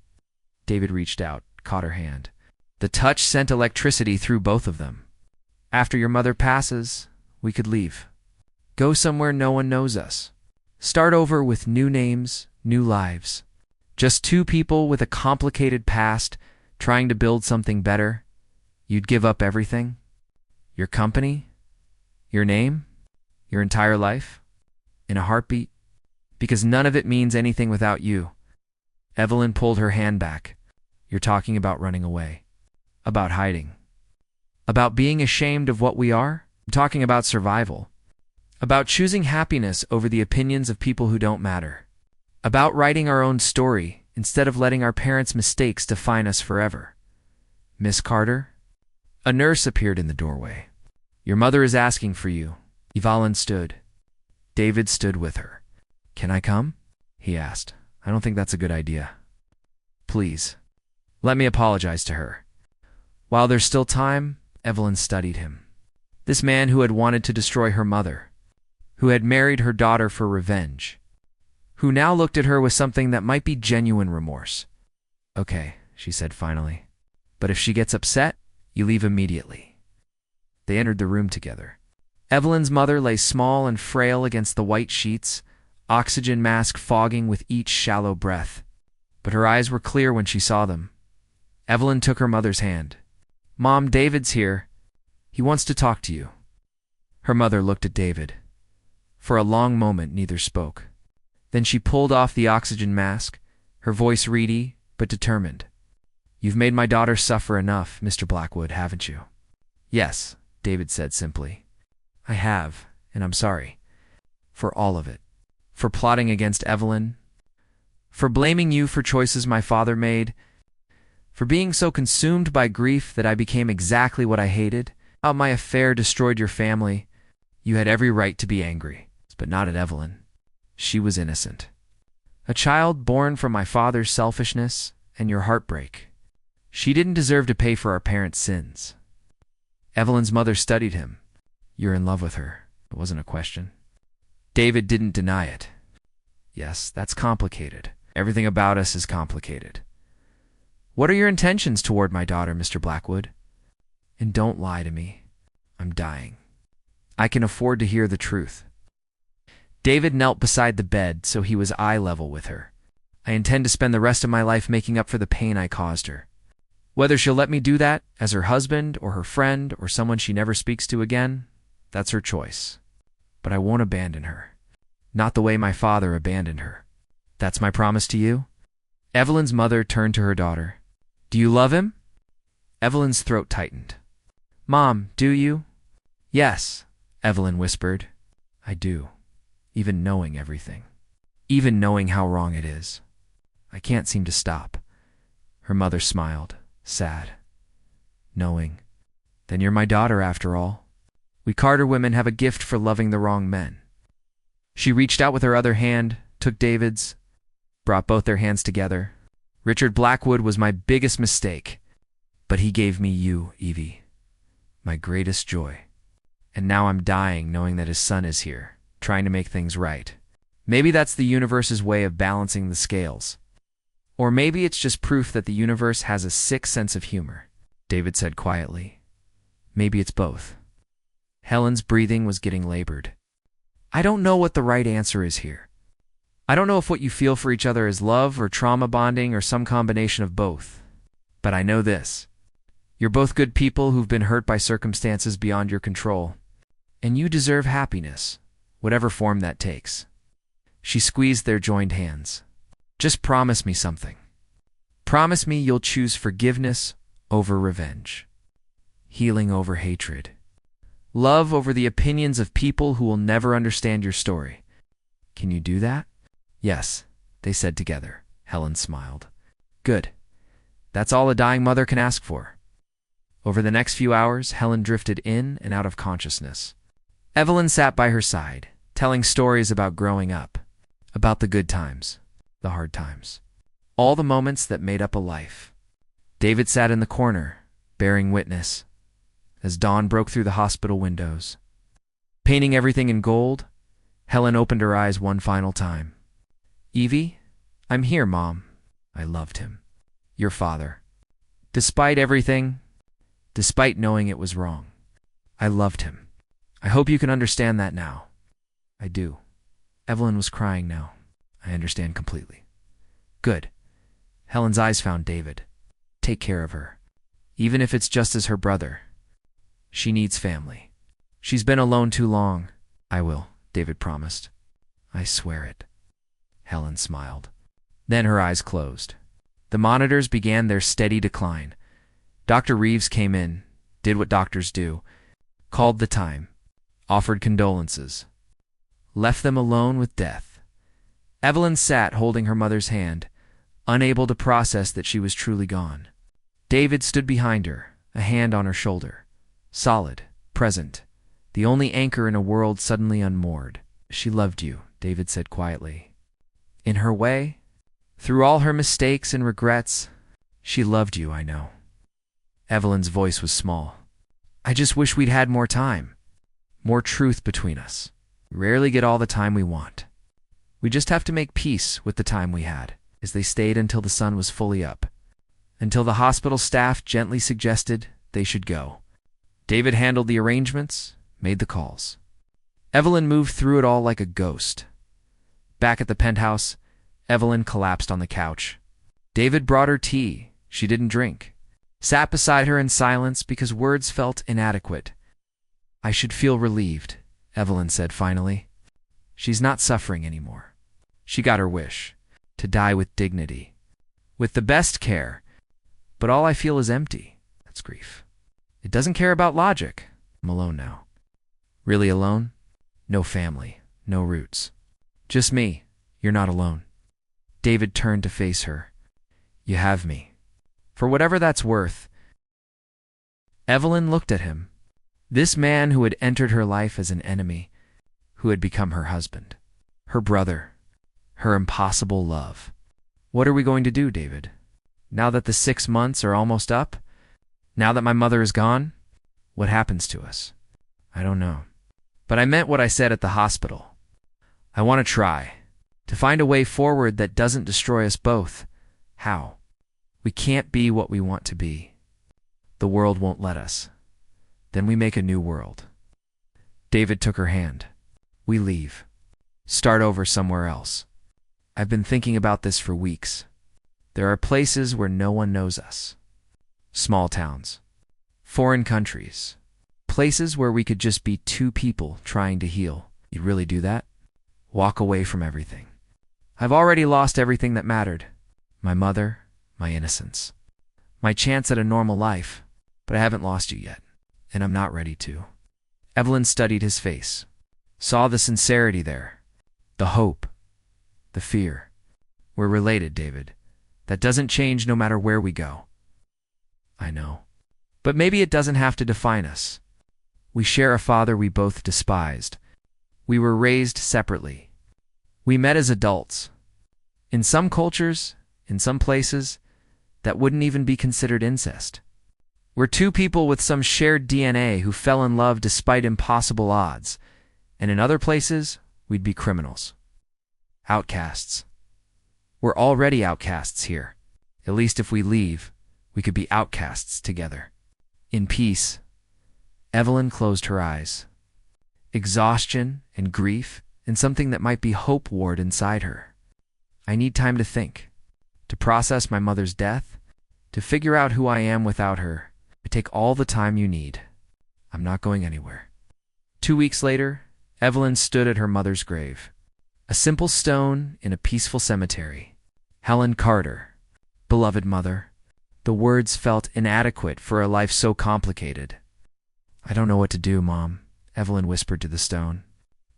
David reached out, caught her hand. The touch sent electricity through both of them. After your mother passes, we could leave. Go somewhere no one knows us. Start over with new names, new lives. Just 2 people with a complicated past trying to build something better. You'd give up everything? Your company? Your name? Your entire life? In a heartbeat? Because none of it means anything without you. Evelyn pulled her hand back. You're talking about running away. About hiding. About being ashamed of what we are? I'm talking about survival. About choosing happiness over the opinions of people who don't matter. About writing our own story instead of letting our parents' mistakes define us forever. Miss Carter? A nurse appeared in the doorway. Your mother is asking for you. Evelyn stood. David stood with her. Can I come? He asked. I don't think that's a good idea. Please. Let me apologize to her. While there's still time, Evelyn studied him. This man who had wanted to destroy her mother. Who had married her daughter for revenge. Who now looked at her with something that might be genuine remorse. Okay, she said finally. But if she gets upset, you leave immediately. They entered the room together. Evelyn's mother lay small and frail against the white sheets, oxygen mask fogging with each shallow breath. But her eyes were clear when she saw them. Evelyn took her mother's hand. Mom, David's here. He wants to talk to you. Her mother looked at David. For a long moment, neither spoke. Then she pulled off the oxygen mask, her voice reedy but determined. You've made my daughter suffer enough, Mr. Blackwood, haven't you? Yes, David said simply. I have, and I'm sorry. For all of it. For plotting against Evelyn. For blaming you for choices my father made. For being so consumed by grief that I became exactly what I hated. How my affair destroyed your family. You had every right to be angry, but not at Evelyn. She was innocent. A child born from my father's selfishness and your heartbreak. She didn't deserve to pay for our parents' sins. Evelyn's mother studied him. You're in love with her. It wasn't a question. David didn't deny it. Yes, that's complicated. Everything about us is complicated. What are your intentions toward my daughter, Mr. Blackwood? And don't lie to me. I'm dying. I can afford to hear the truth. David knelt beside the bed so he was eye level with her. I intend to spend the rest of my life making up for the pain I caused her. Whether she'll let me do that as her husband or her friend or someone she never speaks to again, that's her choice. But I won't abandon her. Not the way my father abandoned her. That's my promise to you? Evelyn's mother turned to her daughter. Do you love him? Evelyn's throat tightened. Mom, do you? Yes, Evelyn whispered. I do, even knowing everything. Even knowing how wrong it is. I can't seem to stop. Her mother smiled, sad. Knowing. Then you're my daughter after all. We Carter women have a gift for loving the wrong men. She reached out with her other hand, took David's, brought both their hands together. Richard Blackwood was my biggest mistake, but he gave me you, Evie, my greatest joy. And now I'm dying knowing that his son is here, trying to make things right. Maybe that's the universe's way of balancing the scales. Or maybe it's just proof that the universe has a sick sense of humor, David said quietly. Maybe it's both. Helen's breathing was getting labored. I don't know what the right answer is here. I don't know if what you feel for each other is love or trauma bonding or some combination of both. But I know this. You're both good people who've been hurt by circumstances beyond your control. And you deserve happiness, whatever form that takes. She squeezed their joined hands. Just promise me something. Promise me you'll choose forgiveness over revenge. Healing over hatred. Love over the opinions of people who will never understand your story. Can you do that? Yes, they said together. Helen smiled. Good. That's all a dying mother can ask for. Over the next few hours, Helen drifted in and out of consciousness. Evelyn sat by her side, telling stories about growing up, about the good times, the hard times, all the moments that made up a life. David sat in the corner, bearing witness, as dawn broke through the hospital windows. Painting everything in gold, Helen opened her eyes one final time. Evie, I'm here, Mom. I loved him. Your father. Despite everything, despite knowing it was wrong, I loved him. I hope you can understand that now. I do. Evelyn was crying now. I understand completely. Good. Helen's eyes found David. Take care of her. Even if it's just as her brother. She needs family. She's been alone too long. I will, David promised. I swear it. Helen smiled. Then her eyes closed. The monitors began their steady decline. Dr. Reeves came in, did what doctors do, called the time, offered condolences, left them alone with death. Evelyn sat holding her mother's hand, unable to process that she was truly gone. David stood behind her, a hand on her shoulder. Solid, present, the only anchor in a world suddenly unmoored. She loved you, David said quietly. In her way, through all her mistakes and regrets, she loved you, I know. Evelyn's voice was small. I just wish we'd had more time. More truth between us. We rarely get all the time we want. We just have to make peace with the time we had, as they stayed until the sun was fully up. Until the hospital staff gently suggested they should go. David handled the arrangements, made the calls. Evelyn moved through it all like a ghost. Back at the penthouse, Evelyn collapsed on the couch. David brought her tea. She didn't drink. Sat beside her in silence because words felt inadequate. I should feel relieved, Evelyn said finally. She's not suffering anymore. She got her wish, to die with dignity, with the best care. But all I feel is empty. That's grief. It doesn't care about logic. I'm alone now. Really alone? No family, no roots. Just me. You're not alone. David turned to face her. You have me. For whatever that's worth. Evelyn looked at him. This man who had entered her life as an enemy, who had become her husband, her brother, her impossible love. What are we going to do, David? Now that the 6 months are almost up? Now that my mother is gone? What happens to us? I don't know. But I meant what I said at the hospital. I want to try. To find a way forward that doesn't destroy us both. How? We can't be what we want to be. The world won't let us. Then we make a new world. David took her hand. We leave. Start over somewhere else. I've been thinking about this for weeks. There are places where no one knows us. Small towns. Foreign countries. Places where we could just be two people trying to heal. You'd really do that? Walk away from everything. I've already lost everything that mattered. My mother, my innocence. My chance at a normal life. But I haven't lost you yet. And I'm not ready to. Evelyn studied his face. Saw the sincerity there. The hope. The fear. We're related, David. That doesn't change no matter where we go. I know. But maybe it doesn't have to define us. We share a father we both despised. We were raised separately. We met as adults. In some cultures, in some places, that wouldn't even be considered incest. We're two people with some shared DNA who fell in love despite impossible odds. And in other places, we'd be criminals. Outcasts. We're already outcasts here. At least if we leave, we could be outcasts together. In peace, Evelyn closed her eyes. Exhaustion and grief and something that might be hope warred inside her. I need time to think, to process my mother's death, to figure out who I am without her. Take all the time you need. I'm not going anywhere. 2 weeks later, Evelyn stood at her mother's grave. A simple stone in a peaceful cemetery. Helen Carter, beloved mother. The words felt inadequate for a life so complicated. I don't know what to do, Mom, Evelyn whispered to the stone.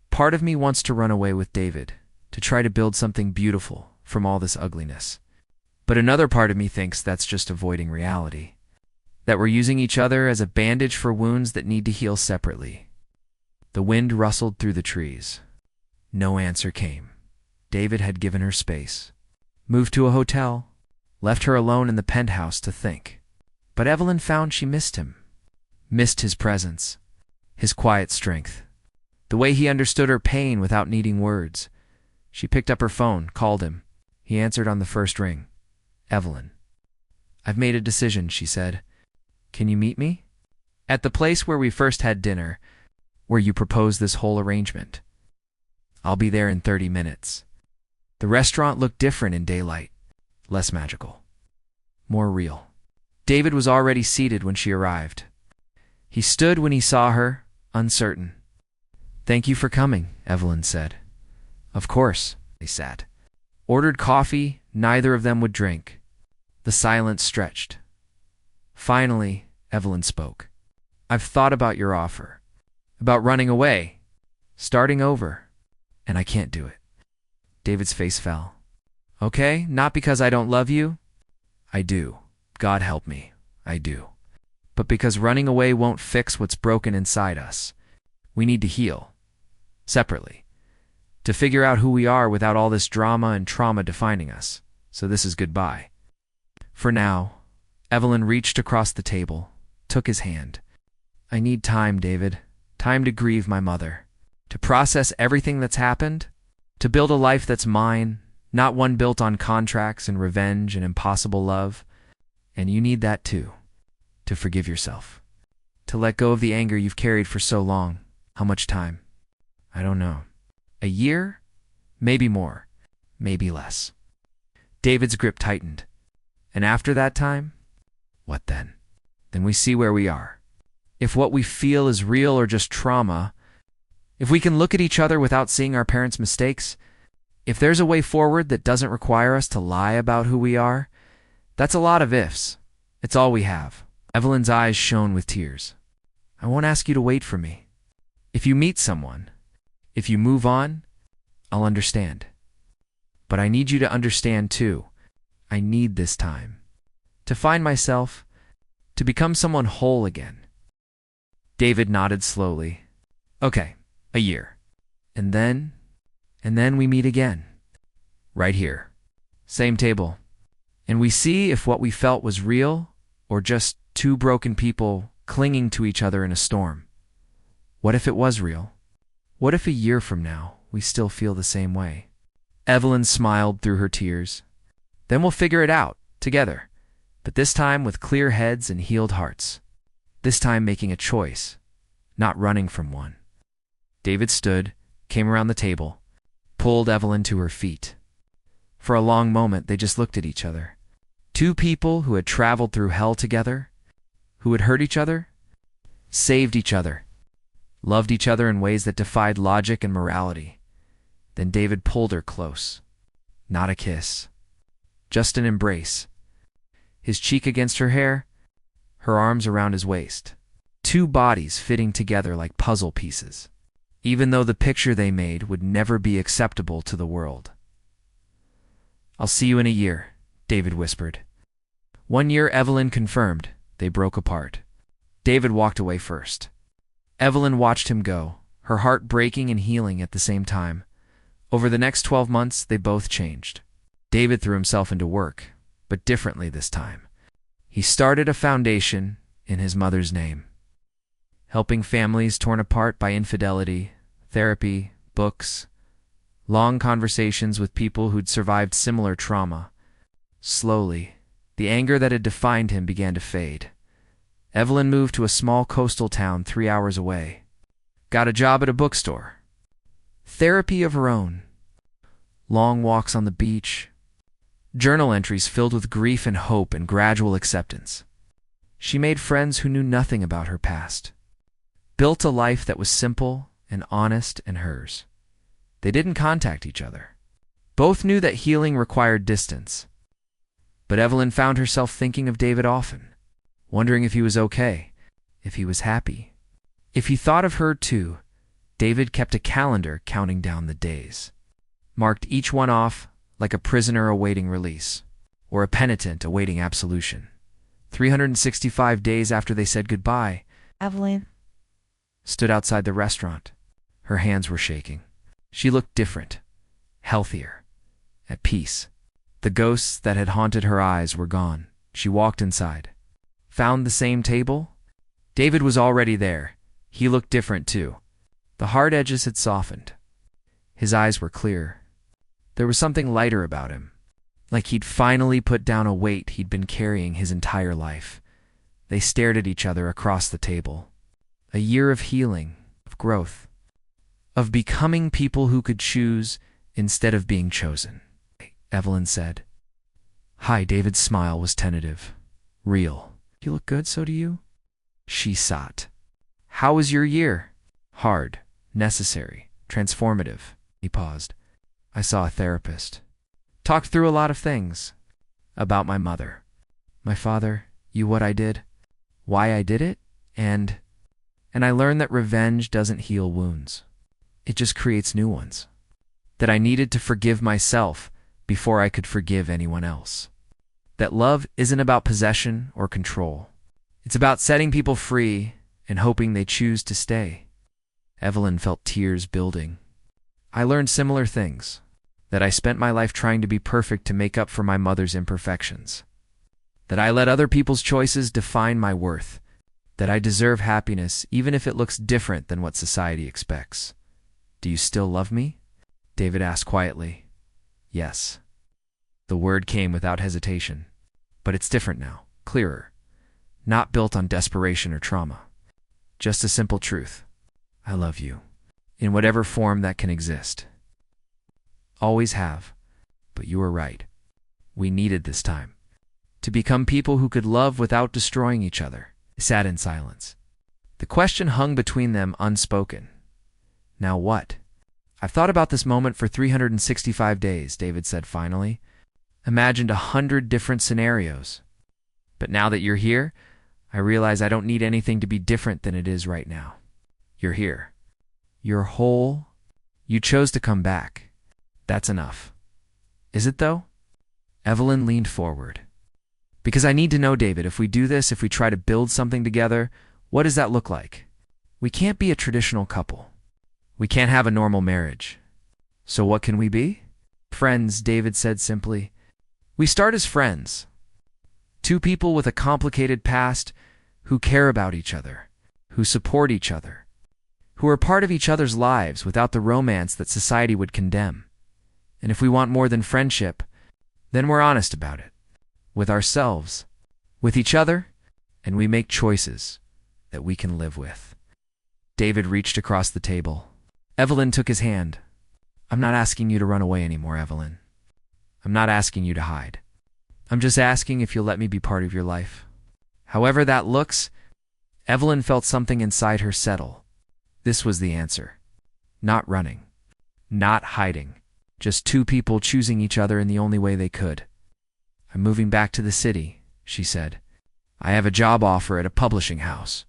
Part of me wants to run away with David, to try to build something beautiful from all this ugliness. But another part of me thinks that's just avoiding reality. That we're using each other as a bandage for wounds that need to heal separately. The wind rustled through the trees. No answer came. David had given her space. Moved to a hotel. Left her alone in the penthouse to think. But Evelyn found she missed him. Missed his presence. His quiet strength. The way he understood her pain without needing words. She picked up her phone, called him. He answered on the first ring. Evelyn. I've made a decision, she said. Can you meet me? At the place where we first had dinner, where you proposed this whole arrangement. I'll be there in 30 minutes. The restaurant looked different in daylight. Less magical. More real. David was already seated when she arrived. He stood when he saw her, uncertain. Thank you for coming, Evelyn said. Of course, they sat. Ordered coffee, neither of them would drink. The silence stretched. Finally, Evelyn spoke. I've thought about your offer. About running away. Starting over. And I can't do it. David's face fell. Okay, not because I don't love you. I do. God help me. I do. But because running away won't fix what's broken inside us. We need to heal. Separately. To figure out who we are without all this drama and trauma defining us. So this is goodbye. For now, Evelyn reached across the table, took his hand. I need time, David. Time to grieve my mother. To process everything that's happened. To build a life that's mine, not one built on contracts and revenge and impossible love. And you need that too. To forgive yourself. To let go of the anger you've carried for so long. How much time? I don't know. A year? Maybe more. Maybe less. David's grip tightened. And after that time? What then? Then we see where we are. If what we feel is real or just trauma, if we can look at each other without seeing our parents' mistakes, if there's a way forward that doesn't require us to lie about who we are, that's a lot of ifs. It's all we have. Evelyn's eyes shone with tears. I won't ask you to wait for me. If you meet someone, if you move on, I'll understand. But I need you to understand too. I need this time. To find myself, to become someone whole again. David nodded slowly. Okay, a year. And then we meet again. Right here. Same table. And we see if what we felt was real or just two broken people clinging to each other in a storm. What if it was real? What if a year from now we still feel the same way? Evelyn smiled through her tears. Then we'll figure it out, together. But this time with clear heads and healed hearts. This time making a choice, not running from one. David stood, came around the table, pulled Evelyn to her feet. For a long moment, they just looked at each other. Two people who had traveled through hell together, who had hurt each other, saved each other, loved each other in ways that defied logic and morality. Then David pulled her close. Not a kiss, just an embrace. His cheek against her hair, her arms around his waist. Two bodies fitting together like puzzle pieces, even though the picture they made would never be acceptable to the world. "I'll see you in a year," David whispered. 1 year, Evelyn confirmed. They broke apart. David walked away first. Evelyn watched him go, her heart breaking and healing at the same time. Over the next 12 months, they both changed. David threw himself into work, but differently this time. He started a foundation in his mother's name, helping families torn apart by infidelity, therapy, books, long conversations with people who'd survived similar trauma. Slowly, the anger that had defined him began to fade. Evelyn moved to a small coastal town 3 hours away, got a job at a bookstore, therapy of her own, long walks on the beach, journal entries filled with grief and hope and gradual acceptance. She made friends who knew nothing about her past, built a life that was simple and honest and hers. They didn't contact each other. Both knew that healing required distance. But Evelyn found herself thinking of David often, wondering if he was okay, if he was happy. If he thought of her too, David kept a calendar counting down the days, marked each one off like a prisoner awaiting release, or a penitent awaiting absolution. 365 days after they said goodbye, Evelyn stood outside the restaurant. Her hands were shaking. She looked different, healthier, at peace. The ghosts that had haunted her eyes were gone. She walked inside, found the same table. David was already there. He looked different too. The hard edges had softened. His eyes were clear. There was something lighter about him, like he'd finally put down a weight he'd been carrying his entire life. They stared at each other across the table. A year of healing, of growth, of becoming people who could choose instead of being chosen. Evelyn said. Hi. David's smile was tentative, real. You look good, so do you? She sought. How was your year? Hard, necessary, transformative. He paused. I saw a therapist. Talked through a lot of things. About my mother, my father, what I did, why I did it, and I learned that revenge doesn't heal wounds. It just creates new ones. That I needed to forgive myself before I could forgive anyone else. That love isn't about possession or control. It's about setting people free and hoping they choose to stay. Evelyn felt tears building. I learned similar things. That I spent my life trying to be perfect to make up for my mother's imperfections. That I let other people's choices define my worth. That I deserve happiness even if it looks different than what society expects. Do you still love me? David asked quietly. Yes. The word came without hesitation. But it's different now, clearer. Not built on desperation or trauma. Just a simple truth. I love you. In whatever form that can exist. Always have. But you were right. We needed this time. To become people who could love without destroying each other. They sat in silence. The question hung between them unspoken. Now what? I've thought about this moment for 365 days, David said finally. Imagined 100 different scenarios. But now that you're here, I realize I don't need anything to be different than it is right now. You're here. You're whole. You chose to come back. That's enough. Is it though? Evelyn leaned forward. Because I need to know, David, if we do this, if we try to build something together, what does that look like? We can't be a traditional couple. We can't have a normal marriage. So what can we be? Friends, David said simply. We start as friends. Two people with a complicated past who care about each other, who support each other, who are part of each other's lives without the romance that society would condemn. And if we want more than friendship, then we're honest about it. With ourselves, with each other, and we make choices that we can live with. David reached across the table. Evelyn took his hand. I'm not asking you to run away anymore, Evelyn. I'm not asking you to hide. I'm just asking if you'll let me be part of your life. However that looks, Evelyn felt something inside her settle. This was the answer. Not running. Not hiding. Just two people choosing each other in the only way they could. I'm moving back to the city, she said. I have a job offer at a publishing house.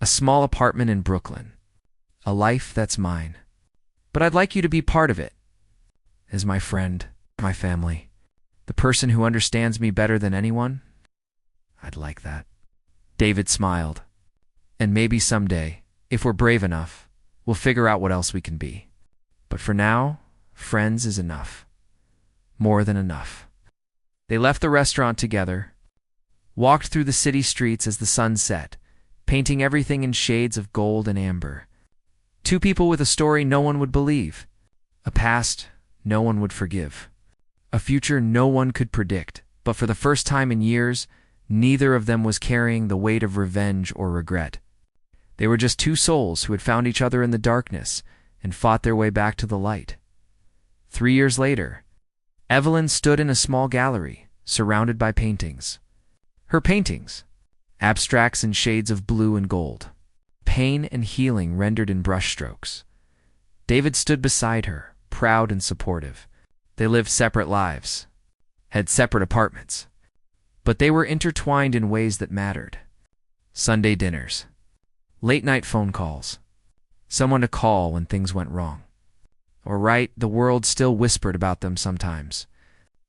A small apartment in Brooklyn. A life that's mine. But I'd like you to be part of it. As my friend, my family, the person who understands me better than anyone. I'd like that. David smiled. And maybe someday, if we're brave enough, we'll figure out what else we can be. But for now, friends is enough. More than enough. They left the restaurant together, walked through the city streets as the sun set, painting everything in shades of gold and amber. Two people with a story no one would believe. A past no one would forgive. A future no one could predict. But for the first time in years, neither of them was carrying the weight of revenge or regret. They were just two souls who had found each other in the darkness and fought their way back to the light. 3 years later, Evelyn stood in a small gallery, surrounded by paintings. Her paintings, abstracts in shades of blue and gold, pain and healing rendered in brushstrokes. David stood beside her, proud and supportive. They lived separate lives, had separate apartments, but they were intertwined in ways that mattered. Sunday dinners, late-night phone calls, someone to call when things went wrong. Or right, the world still whispered about them sometimes,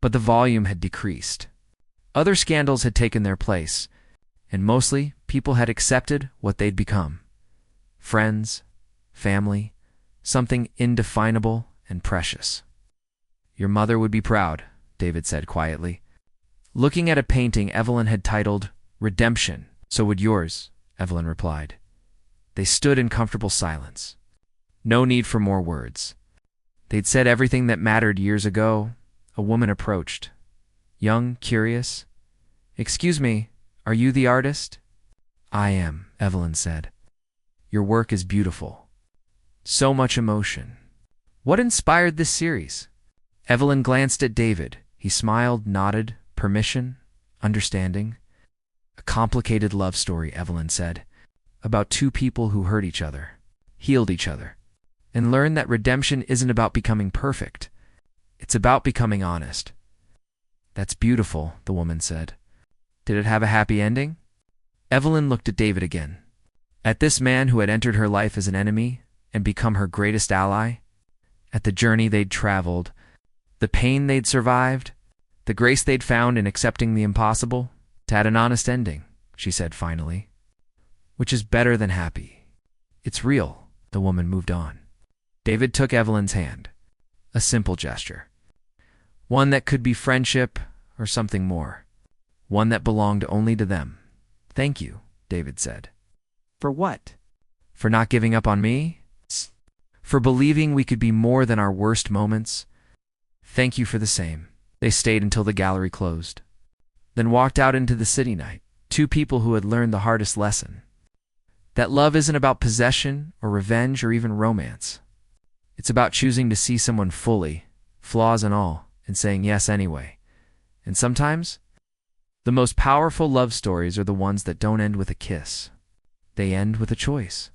but the volume had decreased. Other scandals had taken their place, and mostly people had accepted what they'd become. Friends, family, something indefinable and precious. Your mother would be proud, David said quietly. Looking at a painting Evelyn had titled, Redemption. So would yours, Evelyn replied. They stood in comfortable silence. No need for more words. They'd said everything that mattered years ago. A woman approached. Young, curious. Excuse me, are you the artist? I am, Evelyn said. Your work is beautiful. So much emotion. What inspired this series? Evelyn glanced at David. He smiled, nodded. Permission? Understanding? A complicated love story, Evelyn said. About two people who hurt each other, healed each other, and learned that redemption isn't about becoming perfect. It's about becoming honest. That's beautiful, the woman said. Did it have a happy ending? Evelyn looked at David again. At this man who had entered her life as an enemy and become her greatest ally. At the journey they'd traveled, the pain they'd survived, the grace they'd found in accepting the impossible. It had an honest ending, she said finally. Which is better than happy. It's real, the woman moved on. David took Evelyn's hand. A simple gesture. One that could be friendship or something more. One that belonged only to them. Thank you, David said. For what? For not giving up on me? For believing we could be more than our worst moments? Thank you for the same. They stayed until the gallery closed. Then walked out into the city night. Two people who had learned the hardest lesson. That love isn't about possession or revenge or even romance. It's about choosing to see someone fully, flaws and all, and saying yes anyway. And sometimes, the most powerful love stories are the ones that don't end with a kiss. They end with a choice.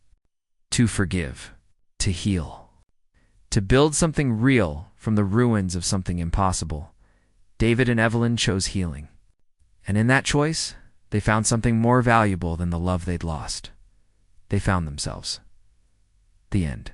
To forgive. To heal. To build something real from the ruins of something impossible. David and Evelyn chose healing. And in that choice, they found something more valuable than the love they'd lost. They found themselves. The end.